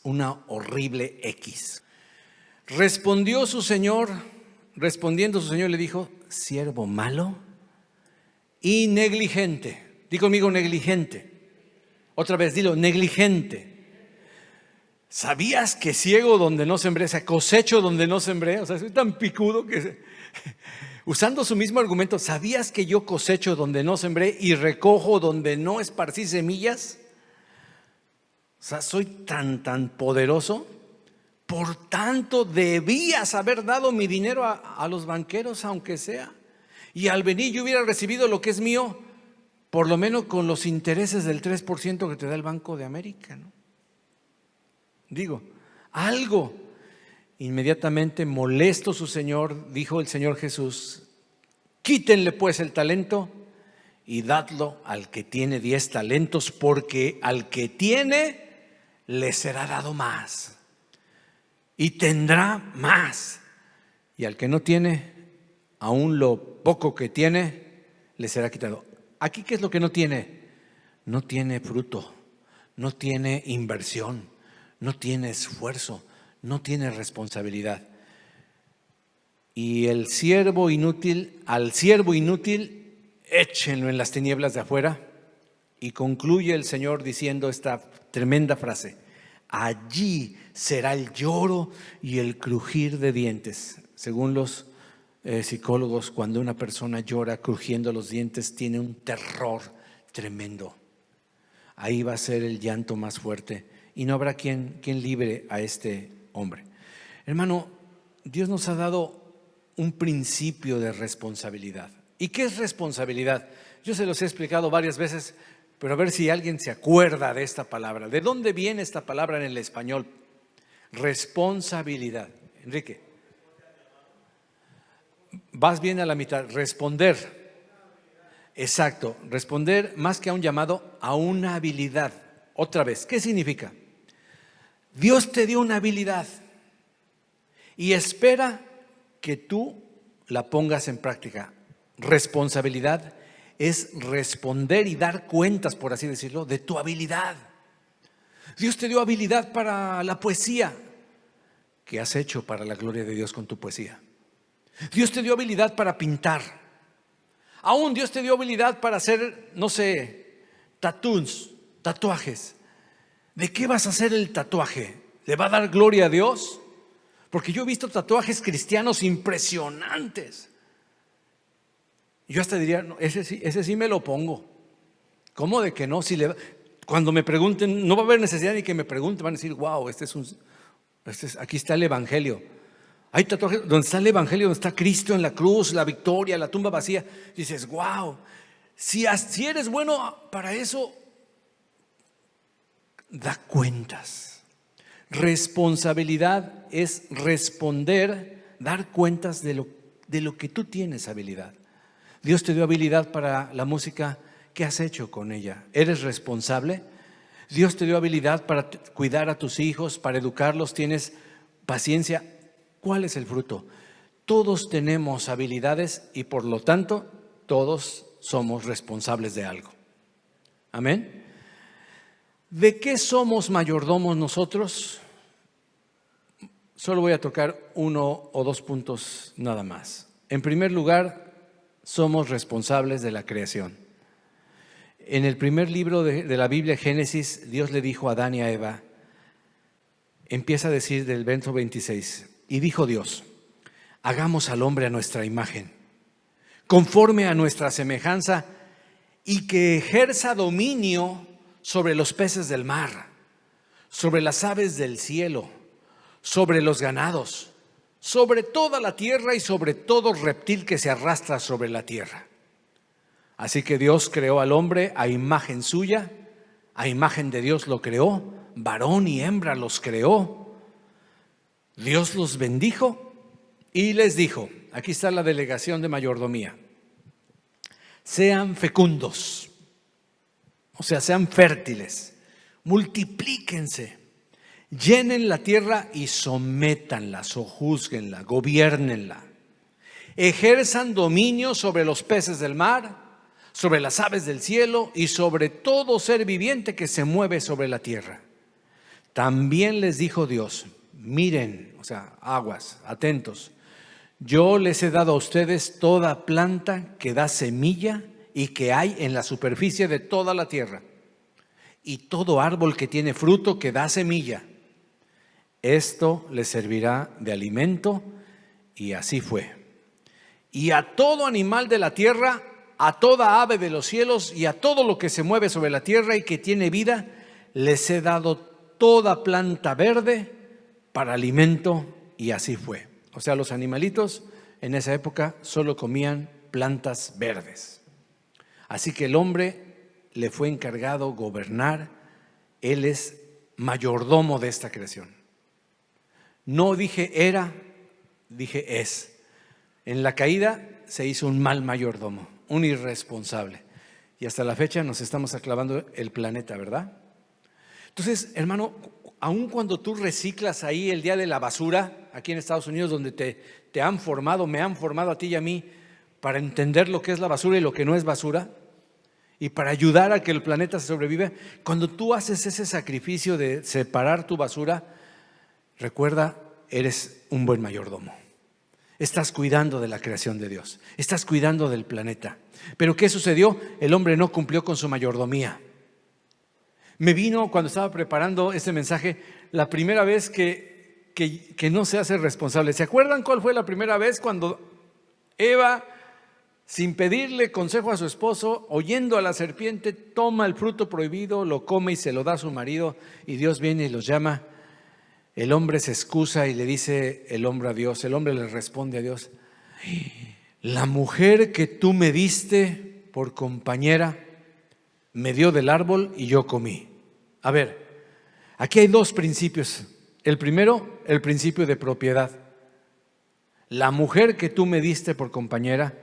Speaker 1: una horrible X. Respondiendo su señor le dijo: siervo malo y negligente. Di conmigo: negligente. Otra vez, dilo: negligente. ¿Sabías que ciego donde no sembré? O sea, cosecho donde no sembré. O sea, soy tan picudo que usando su mismo argumento, ¿sabías que yo cosecho donde no sembré y recojo donde no esparcí semillas? O sea, soy tan poderoso. Por tanto, debías haber dado mi dinero a los banqueros, aunque sea. Y al venir yo hubiera recibido lo que es mío, por lo menos con los intereses del 3% que te da el Banco de América, ¿no? Digo, algo. Inmediatamente molesto su señor, dijo el Señor Jesús: quítenle pues el talento y dadlo al que tiene 10 talentos, porque al que tiene le será dado más y tendrá más, y al que no tiene, aún lo poco que tiene le será quitado. Aquí, ¿qué es lo que no tiene? No tiene fruto, no tiene inversión, no tiene esfuerzo, no tiene responsabilidad. Y al siervo inútil, échenlo en las tinieblas de afuera. Y concluye el Señor diciendo esta tremenda frase: allí será el lloro y el crujir de dientes. Según los psicólogos, cuando una persona llora crujiendo los dientes, tiene un terror tremendo. Ahí va a ser el llanto más fuerte y no habrá quien libre a este hombre. Hermano, Dios nos ha dado un principio de responsabilidad. ¿Y qué es responsabilidad? Yo se los he explicado varias veces, pero a ver si alguien se acuerda de esta palabra. ¿De dónde viene esta palabra en el español? Responsabilidad. Enrique, vas bien a la mitad. Responder. Exacto, responder más que a un llamado, a una habilidad. Otra vez, ¿qué significa? Dios te dio una habilidad y espera que tú la pongas en práctica. Responsabilidad es responder y dar cuentas, por así decirlo, de tu habilidad. Dios te dio habilidad para la poesía. ¿Qué has hecho para la gloria de Dios con tu poesía? Dios te dio habilidad para pintar. Aún Dios te dio habilidad para hacer, no sé, tatuajes. ¿De qué vas a hacer el tatuaje? ¿Le va a dar gloria a Dios? Porque yo he visto tatuajes cristianos impresionantes. Yo hasta diría, no, ese sí me lo pongo. ¿Cómo de que no? Cuando me pregunten, no va a haber necesidad ni que me pregunten, van a decir, wow, aquí está el Evangelio. Hay tatuajes donde está el Evangelio, donde está Cristo en la cruz, la victoria, la tumba vacía. Dices, wow, si eres bueno para eso, da cuentas. Responsabilidad es responder, dar cuentas de lo que tú tienes habilidad. Dios te dio habilidad para la música. ¿Qué has hecho con ella? ¿Eres responsable? Dios te dio habilidad para cuidar a tus hijos, para educarlos. ¿Tienes paciencia? ¿Cuál es el fruto? Todos tenemos habilidades y por lo tanto todos somos responsables de algo. Amén. ¿De qué somos mayordomos nosotros? Solo voy a tocar 1 o 2 puntos nada más. En primer lugar, somos responsables de la creación. En el primer libro de la Biblia, Génesis, Dios le dijo a Adán y a Eva, empieza a decir del verso 26, y dijo Dios, hagamos al hombre a nuestra imagen, conforme a nuestra semejanza, y que ejerza dominio sobre los peces del mar, sobre las aves del cielo, sobre los ganados, sobre toda la tierra y sobre todo reptil que se arrastra sobre la tierra. Así que Dios creó al hombre a imagen suya, a imagen de Dios lo creó, varón y hembra los creó. Dios los bendijo y les dijo, aquí está la delegación de mayordomía, sean fecundos, o sea, sean fértiles, multiplíquense, llenen la tierra y sométanla, sojúzguenla, gobiernenla, ejerzan dominio sobre los peces del mar, sobre las aves del cielo y sobre todo ser viviente que se mueve sobre la tierra. También les dijo Dios, miren, o sea, aguas, atentos, yo les he dado a ustedes toda planta que da semilla y que hay en la superficie de toda la tierra, y todo árbol que tiene fruto que da semilla. Esto les servirá de alimento, y así fue. Y a todo animal de la tierra, a toda ave de los cielos y a todo lo que se mueve sobre la tierra y que tiene vida, les he dado toda planta verde para alimento, y así fue. O sea, los animalitos en esa época solo comían plantas verdes. Así que el hombre le fue encargado gobernar. Él es mayordomo de esta creación. No dije era, dije es. En la caída se hizo un mal mayordomo, un irresponsable. Y hasta la fecha nos estamos aclavando el planeta, ¿verdad? Entonces, hermano, aun cuando tú reciclas ahí el día de la basura, aquí en Estados Unidos, donde te han formado, me han formado a ti y a mí para entender lo que es la basura y lo que no es basura, y para ayudar a que el planeta se sobreviva, cuando tú haces ese sacrificio de separar tu basura, recuerda, eres un buen mayordomo. Estás cuidando de la creación de Dios, estás cuidando del planeta. Pero ¿qué sucedió? El hombre no cumplió con su mayordomía. Me vino cuando estaba preparando este mensaje la primera vez que no se hace responsable. ¿Se acuerdan cuál fue la primera vez? Cuando Eva sin pedirle consejo a su esposo, oyendo a la serpiente, toma el fruto prohibido, lo come y se lo da a su marido, y Dios viene y los llama. El hombre se excusa y le dice el hombre a Dios, el hombre le responde a Dios: la mujer que tú me diste por compañera me dio del árbol y yo comí. A ver, aquí hay dos principios. El primero, el principio de propiedad. La mujer que tú me diste por compañera,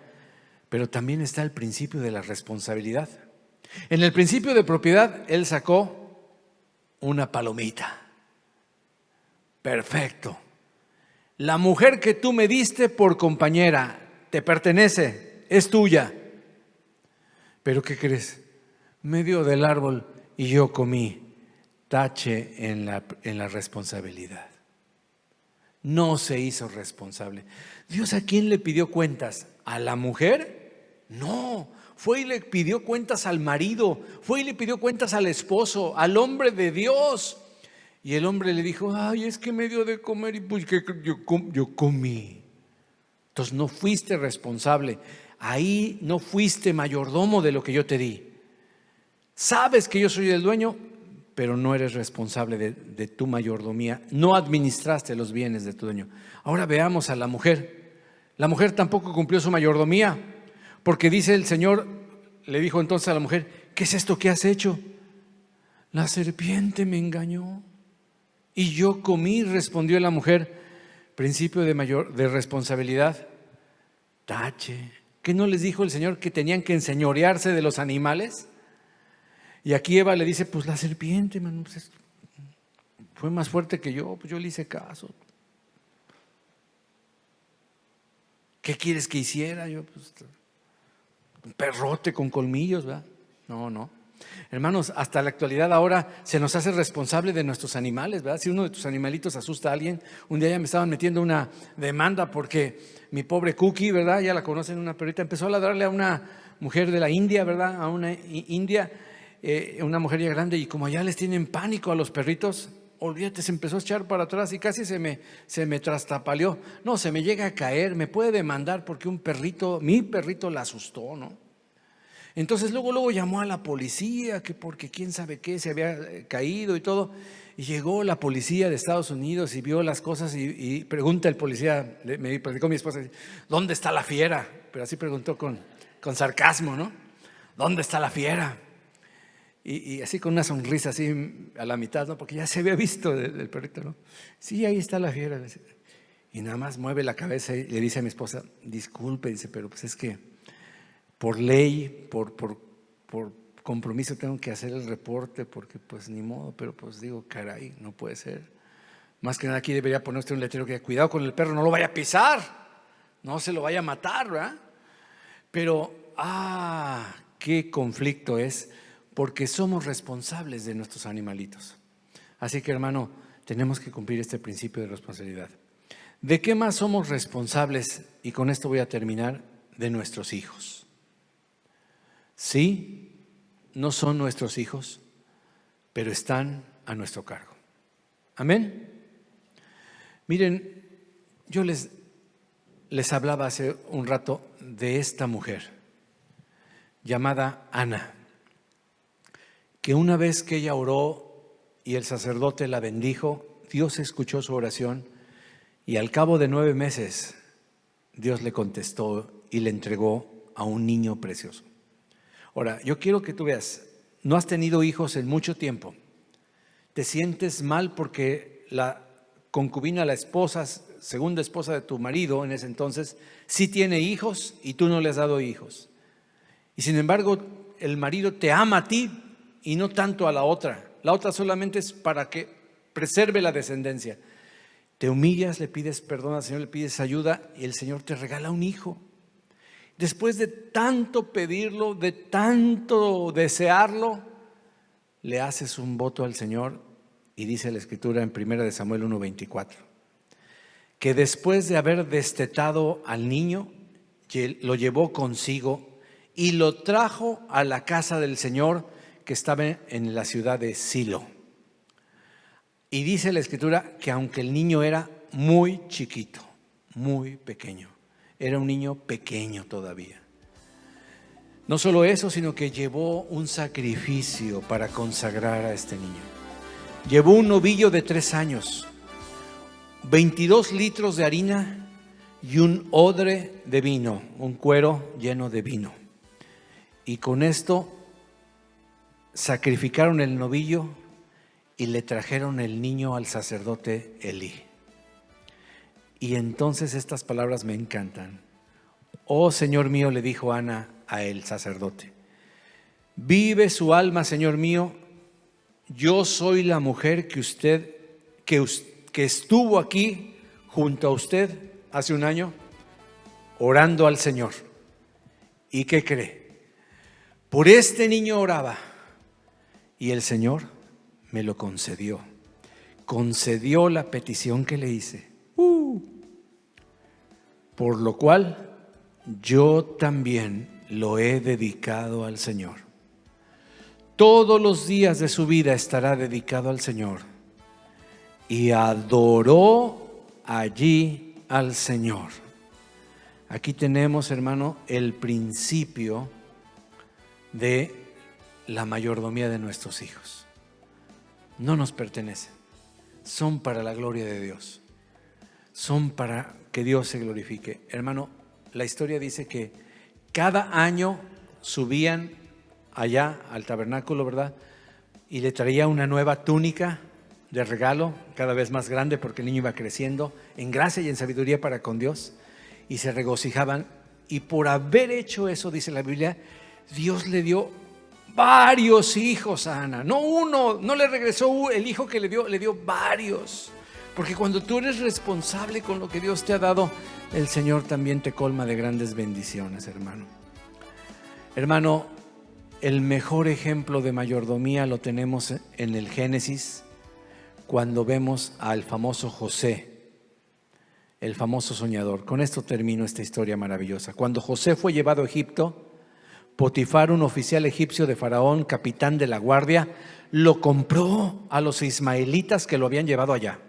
Speaker 1: pero también está el principio de la responsabilidad. En el principio de propiedad, él sacó una palomita. Perfecto. La mujer que tú me diste por compañera te pertenece, es tuya. Pero ¿qué crees? Me dio del árbol y yo comí. Tache en la responsabilidad. No se hizo responsable. ¿Dios a quién le pidió cuentas? ¿A la mujer? No, fue y le pidió cuentas al marido, fue y le pidió cuentas al esposo, al hombre de Dios. Y el hombre le dijo: ay, es que me dio de comer y pues que yo comí. Entonces no fuiste responsable, ahí no fuiste mayordomo de lo que yo te di. Sabes que yo soy el dueño, pero no eres responsable de tu mayordomía, no administraste los bienes de tu dueño. Ahora veamos a la mujer. La mujer tampoco cumplió su mayordomía, porque dice el Señor, le dijo entonces a la mujer: ¿qué es esto que has hecho? La serpiente me engañó y yo comí, respondió la mujer. Principio de responsabilidad. Tache. ¿Qué no les dijo el Señor que tenían que enseñorearse de los animales? Y aquí Eva le dice: pues la serpiente, man, pues fue más fuerte que yo, pues yo le hice caso. ¿Qué quieres que hiciera? Yo, pues, un perrote con colmillos, ¿verdad? No. Hermanos, hasta la actualidad ahora se nos hace responsable de nuestros animales, ¿verdad? Si uno de tus animalitos asusta a alguien, un día ya me estaban metiendo una demanda porque mi pobre Cookie, ¿verdad? Ya la conocen, una perrita, empezó a ladrarle a una mujer de la India, ¿verdad? A una india, una mujer ya grande, y como allá les tienen pánico a los perritos, olvídate, se empezó a echar para atrás y casi se me trastapaleó. No, se me llega a caer, me puede demandar porque mi perrito la asustó, ¿no? Entonces luego llamó a la policía, que porque quién sabe qué, se había caído y todo. Y llegó la policía de Estados Unidos y vio las cosas y pregunta el policía, me platicó mi esposa: ¿dónde está la fiera? Pero así preguntó con sarcasmo, ¿no? ¿Dónde está la fiera? Y así con una sonrisa así a la mitad, ¿no? Porque ya se había visto el perrito, ¿no? Sí, ahí está la fiera. Y nada más mueve la cabeza y le dice a mi esposa: disculpe, dice, pero pues es que por ley, por compromiso tengo que hacer el reporte, porque pues ni modo, pero pues digo, caray, no puede ser. Más que nada aquí debería poner usted un letrero que cuidado con el perro, no lo vaya a pisar, no se lo vaya a matar, ¿verdad? Pero, qué conflicto es, porque somos responsables de nuestros animalitos. Así que, hermano, tenemos que cumplir este principio de responsabilidad. ¿De qué más somos responsables? Y con esto voy a terminar: de nuestros hijos. Sí, no son nuestros hijos, pero están a nuestro cargo. Amén. Miren, yo les hablaba hace un rato de esta mujer llamada Ana, que una vez que ella oró y el sacerdote la bendijo, Dios escuchó su oración y al cabo de 9 meses Dios le contestó y le entregó a un niño precioso. Ahora, yo quiero que tú veas, no has tenido hijos en mucho tiempo, te sientes mal porque la concubina, la esposa, segunda esposa de tu marido en ese entonces, sí tiene hijos y tú no le has dado hijos. Y sin embargo, el marido te ama a ti y no tanto a la otra. La otra solamente es para que preserve la descendencia. Te humillas, le pides perdón al Señor, le pides ayuda y el Señor te regala un hijo. Después de tanto pedirlo, de tanto desearlo, le haces un voto al Señor y dice la Escritura en 1 Samuel 1:24, que después de haber destetado al niño, lo llevó consigo y lo trajo a la casa del Señor que estaba en la ciudad de Silo. Y dice la Escritura que aunque el niño era muy chiquito, muy pequeño, era un niño pequeño todavía, No solo eso, sino que llevó un sacrificio para consagrar a este niño. Llevó un novillo de 3 años, 22 litros de harina y un odre de vino, un cuero lleno de vino. Y con esto sacrificaron el novillo y le trajeron el niño al sacerdote Elí. Y entonces estas palabras me encantan. Oh Señor mío, le dijo Ana a el sacerdote, vive su alma, Señor mío, yo soy la mujer que estuvo aquí junto a usted hace un año orando al Señor. ¿Y qué cree? Por este niño oraba y el Señor me lo concedió. Concedió la petición que le hice. Por lo cual yo también lo he dedicado al Señor. Todos los días de su vida estará dedicado al Señor. Y adoró allí al Señor. Aquí tenemos, hermano, el principio de la mayordomía de nuestros hijos. No nos pertenecen, son para la gloria de Dios, son para que Dios se glorifique. Hermano, la historia dice que cada año subían allá al tabernáculo, ¿verdad? Y le traía una nueva túnica de regalo, cada vez más grande, porque el niño iba creciendo en gracia y en sabiduría para con Dios, y se regocijaban. Y por haber hecho eso, dice la Biblia, Dios le dio varios hijos a Ana. No uno, no le regresó el hijo que le dio varios. Porque cuando tú eres responsable con lo que Dios te ha dado, el Señor también te colma de grandes bendiciones, hermano. Hermano, el mejor ejemplo de mayordomía lo tenemos en el Génesis, cuando vemos al famoso José, el famoso soñador. Con esto termino esta historia maravillosa. Cuando José fue llevado a Egipto, Potifar, un oficial egipcio de Faraón, capitán de la guardia, lo compró a los ismaelitas que lo habían llevado allá.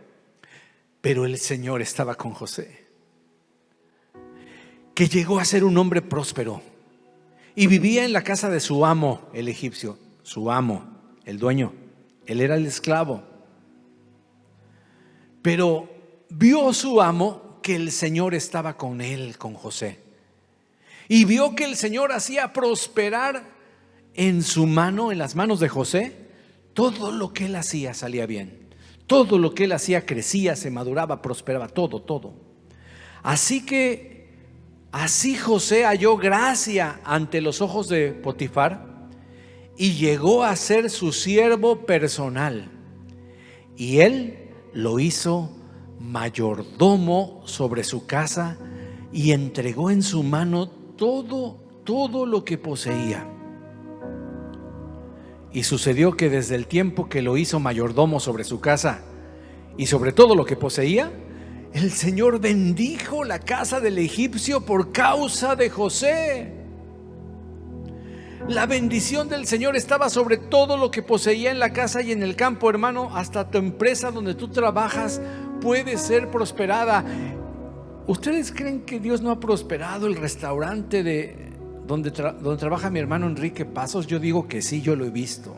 Speaker 1: Pero el Señor estaba con José, que llegó a ser un hombre próspero y vivía en la casa de su amo, el egipcio, su amo, el dueño. Él era el esclavo. Pero vio su amo que el Señor estaba con él, con José. Y vio que el Señor hacía prosperar en su mano, en las manos de José, todo lo que él hacía salía bien. Todo lo que él hacía crecía, se maduraba, prosperaba, todo. Así José halló gracia ante los ojos de Potifar y llegó a ser su siervo personal. Y él lo hizo mayordomo sobre su casa y entregó en su mano todo lo que poseía. Y sucedió que desde el tiempo que lo hizo mayordomo sobre su casa y sobre todo lo que poseía, el Señor bendijo la casa del egipcio por causa de José. La bendición del Señor estaba sobre todo lo que poseía en la casa y en el campo, hermano. Hasta tu empresa donde tú trabajas puede ser prosperada. ¿Ustedes creen que Dios no ha prosperado el restaurante donde trabaja mi hermano Enrique Pasos? Yo digo que sí, yo lo he visto.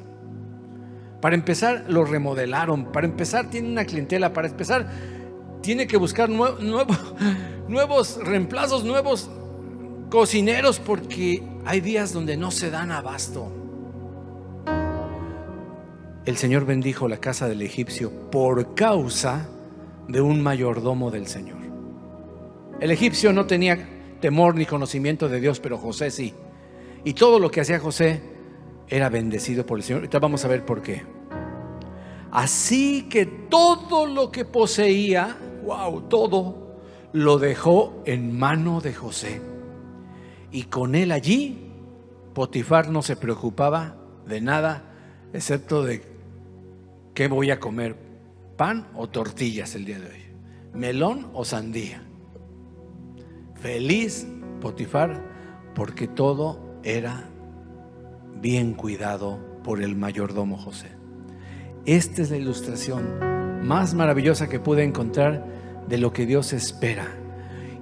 Speaker 1: Para empezar, lo remodelaron. Para empezar, tiene una clientela. Para empezar, tiene que buscar nuevos reemplazos, nuevos cocineros, porque hay días donde no se dan abasto. El Señor bendijo la casa del egipcio por causa de un mayordomo del Señor. El egipcio no tenía temor ni conocimiento de Dios, pero José sí. Y todo lo que hacía José era bendecido por el Señor. Ahorita vamos a ver por qué. Así que todo lo que poseía, todo lo dejó en mano de José. Y con él allí, Potifar no se preocupaba de nada, excepto de qué voy a comer, pan o tortillas el día de hoy, melón o sandía. Feliz Potifar, porque todo era bien cuidado por el mayordomo José. Esta es la ilustración más maravillosa que pude encontrar de lo que Dios espera.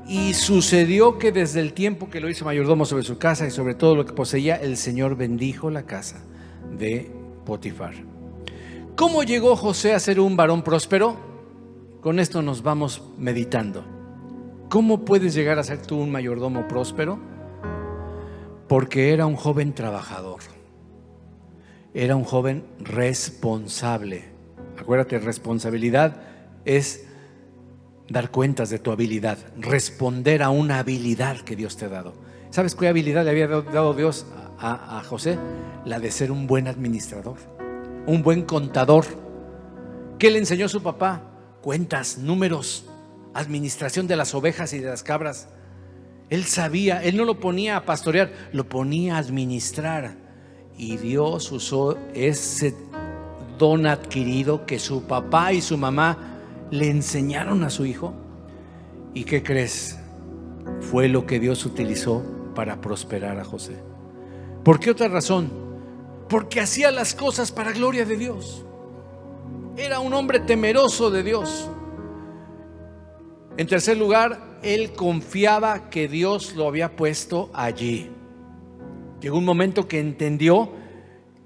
Speaker 1: Y sucedió que desde el tiempo que lo hizo mayordomo sobre su casa y sobre todo lo que poseía, el Señor bendijo la casa de Potifar. ¿Cómo llegó José a ser un varón próspero? Con esto nos vamos meditando. ¿Cómo puedes llegar a ser tú un mayordomo próspero? Porque era un joven trabajador. Era un joven responsable. Acuérdate, responsabilidad es dar cuentas de tu habilidad, responder a una habilidad que Dios te ha dado. ¿Sabes qué habilidad le había dado Dios a José? La de ser un buen administrador, un buen contador. ¿Qué le enseñó su papá? Cuentas, números, administración de las ovejas y de las cabras. Él sabía, él no lo ponía a pastorear, lo ponía a administrar. Y Dios usó ese don adquirido que su papá y su mamá le enseñaron a su hijo. ¿Y qué crees? Fue lo que Dios utilizó para prosperar a José. ¿Por qué otra razón? Porque hacía las cosas para gloria de Dios. Era un hombre temeroso de Dios. En tercer lugar, él confiaba que Dios lo había puesto allí. Llegó un momento que entendió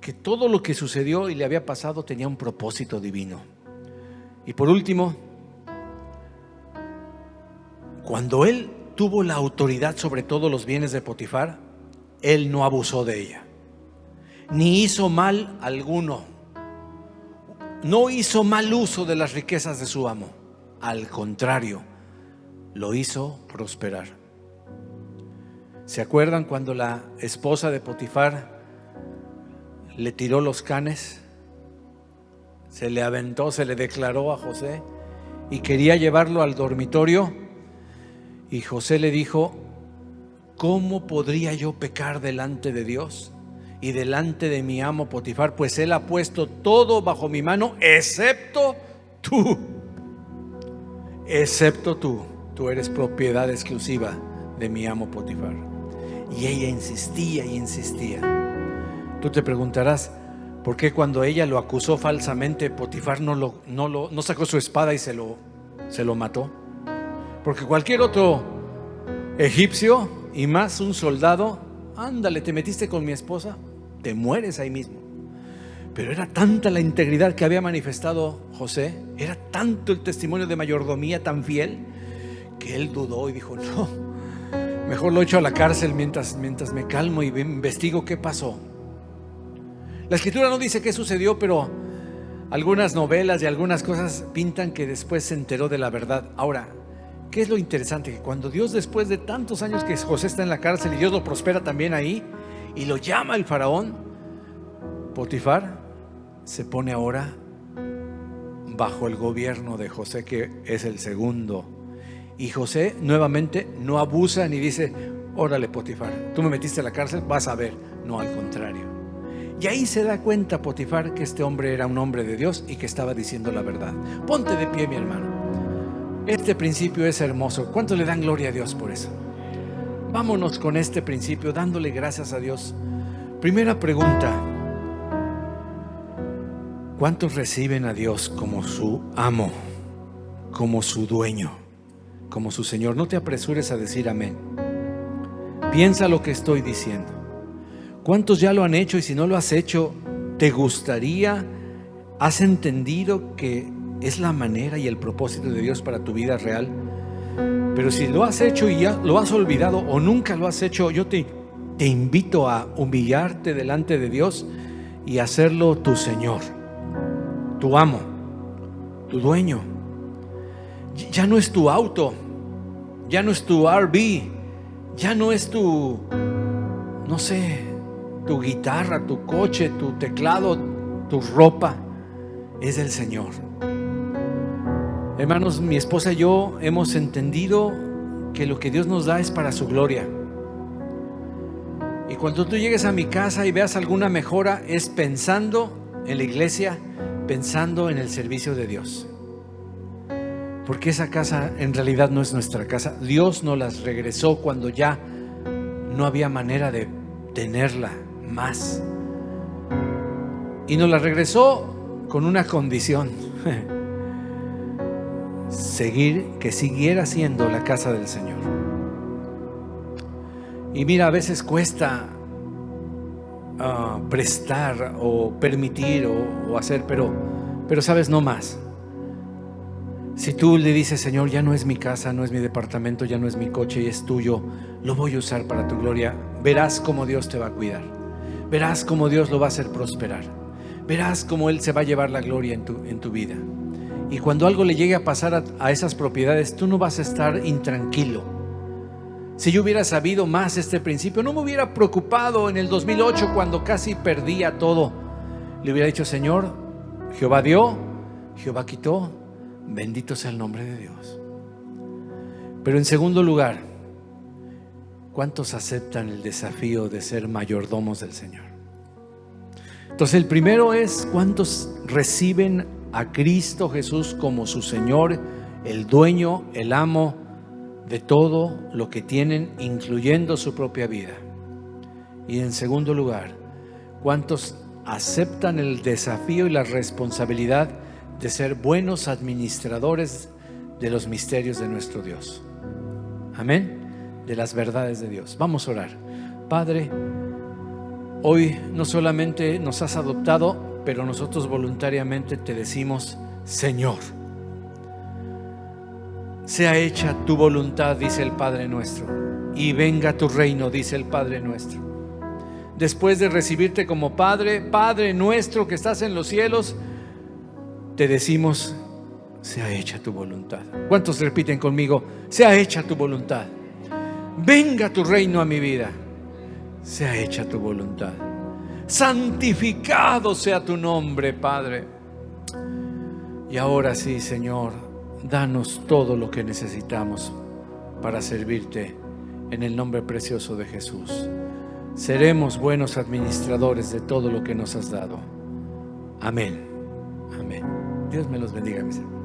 Speaker 1: que todo lo que sucedió y le había pasado tenía un propósito divino. Y por último, cuando él tuvo la autoridad sobre todos los bienes de Potifar, él no abusó de ella, ni hizo mal alguno. No hizo mal uso de las riquezas de su amo. Al contrario, lo hizo prosperar. ¿Se acuerdan cuando la esposa de Potifar le tiró los canes? Se le aventó, se le declaró a José y quería llevarlo al dormitorio. Y José le dijo: ¿cómo podría yo pecar delante de Dios y delante de mi amo Potifar? Pues él ha puesto todo bajo mi mano, excepto tú. Excepto tú. Tú eres propiedad exclusiva de mi amo Potifar. Y ella insistía y insistía. Tú te preguntarás, ¿por qué cuando ella lo acusó falsamente, Potifar no sacó su espada y se lo mató? Porque cualquier otro egipcio, y más un soldado, ándale, te metiste con mi esposa, te mueres ahí mismo. Pero era tanta la integridad que había manifestado José, era tanto el testimonio de mayordomía tan fiel, que él dudó y dijo: no, mejor lo echo a la cárcel mientras me calmo y investigo qué pasó. La escritura no dice qué sucedió, pero algunas novelas y algunas cosas pintan que después se enteró de la verdad. Ahora, ¿qué es lo interesante? Que cuando Dios, después de tantos años que José está en la cárcel y Dios lo prospera también ahí y lo llama el faraón, Potifar se pone ahora bajo el gobierno de José, que es el segundo. Y José nuevamente no abusa ni dice: órale Potifar, tú me metiste a la cárcel, vas a ver. No, al contrario. Y ahí se da cuenta Potifar que este hombre era un hombre de Dios y que estaba diciendo la verdad. Ponte de pie, mi hermano. Este principio es hermoso. ¿Cuánto le dan gloria a Dios por eso? Vámonos con este principio dándole gracias a Dios. Primera pregunta: ¿cuántos reciben a Dios como su amo, como su dueño, como su Señor? No te apresures a decir amén. Piensa lo que estoy diciendo. ¿Cuántos ya lo han hecho? Y si no lo has hecho, ¿te gustaría? ¿Has entendido que es la manera y el propósito de Dios para tu vida real? Pero si lo has hecho y ya lo has olvidado o nunca lo has hecho, yo te invito a humillarte delante de Dios y hacerlo tu Señor, tu amo, tu dueño. Ya no es tu auto, ya no es tu RV, ya no es tu, no sé, tu guitarra, tu coche, tu teclado, tu ropa. Es del Señor. Hermanos, mi esposa y yo hemos entendido que lo que Dios nos da es para su gloria. Y cuando tú llegues a mi casa y veas alguna mejora, es pensando en la iglesia, pensando en el servicio de Dios. Porque esa casa en realidad no es nuestra casa. Dios nos las regresó cuando ya no había manera de tenerla más. Y nos la regresó con una condición. que siguiera siendo la casa del Señor. Y mira, a veces cuesta prestar o permitir o hacer, pero sabes, no más. Si tú le dices, Señor, ya no es mi casa, no es mi departamento, ya no es mi coche y es tuyo, lo voy a usar para tu gloria, verás cómo Dios te va a cuidar, verás cómo Dios lo va a hacer prosperar, verás cómo Él se va a llevar la gloria en tu vida. Y cuando algo le llegue a pasar a esas propiedades, tú no vas a estar intranquilo. Si yo hubiera sabido más este principio, no me hubiera preocupado en el 2008 cuando casi perdía todo. Le hubiera dicho, Señor, Jehová dio, Jehová quitó, bendito sea el nombre de Dios. Pero en segundo lugar, ¿cuántos aceptan el desafío de ser mayordomos del Señor? Entonces el primero es, ¿cuántos reciben a Cristo Jesús como su Señor, el dueño, el amo de todo lo que tienen, incluyendo su propia vida? Y en segundo lugar, ¿cuántos aceptan el desafío y la responsabilidad de ser buenos administradores de los misterios de nuestro Dios? Amén. De las verdades de Dios. Vamos a orar. Padre, hoy no solamente nos has adoptado, pero nosotros voluntariamente te decimos, Señor, sea hecha tu voluntad, dice el Padre nuestro, y venga tu reino, dice el Padre nuestro. Después de recibirte como Padre, Padre nuestro que estás en los cielos, te decimos, sea hecha tu voluntad. ¿Cuántos repiten conmigo? Sea hecha tu voluntad. Venga tu reino a mi vida. Sea hecha tu voluntad. Santificado sea tu nombre, Padre. Y ahora sí, Señor, danos todo lo que necesitamos para servirte en el nombre precioso de Jesús. Seremos buenos administradores de todo lo que nos has dado. Amén. Amén. Dios me los bendiga, mis hermanos.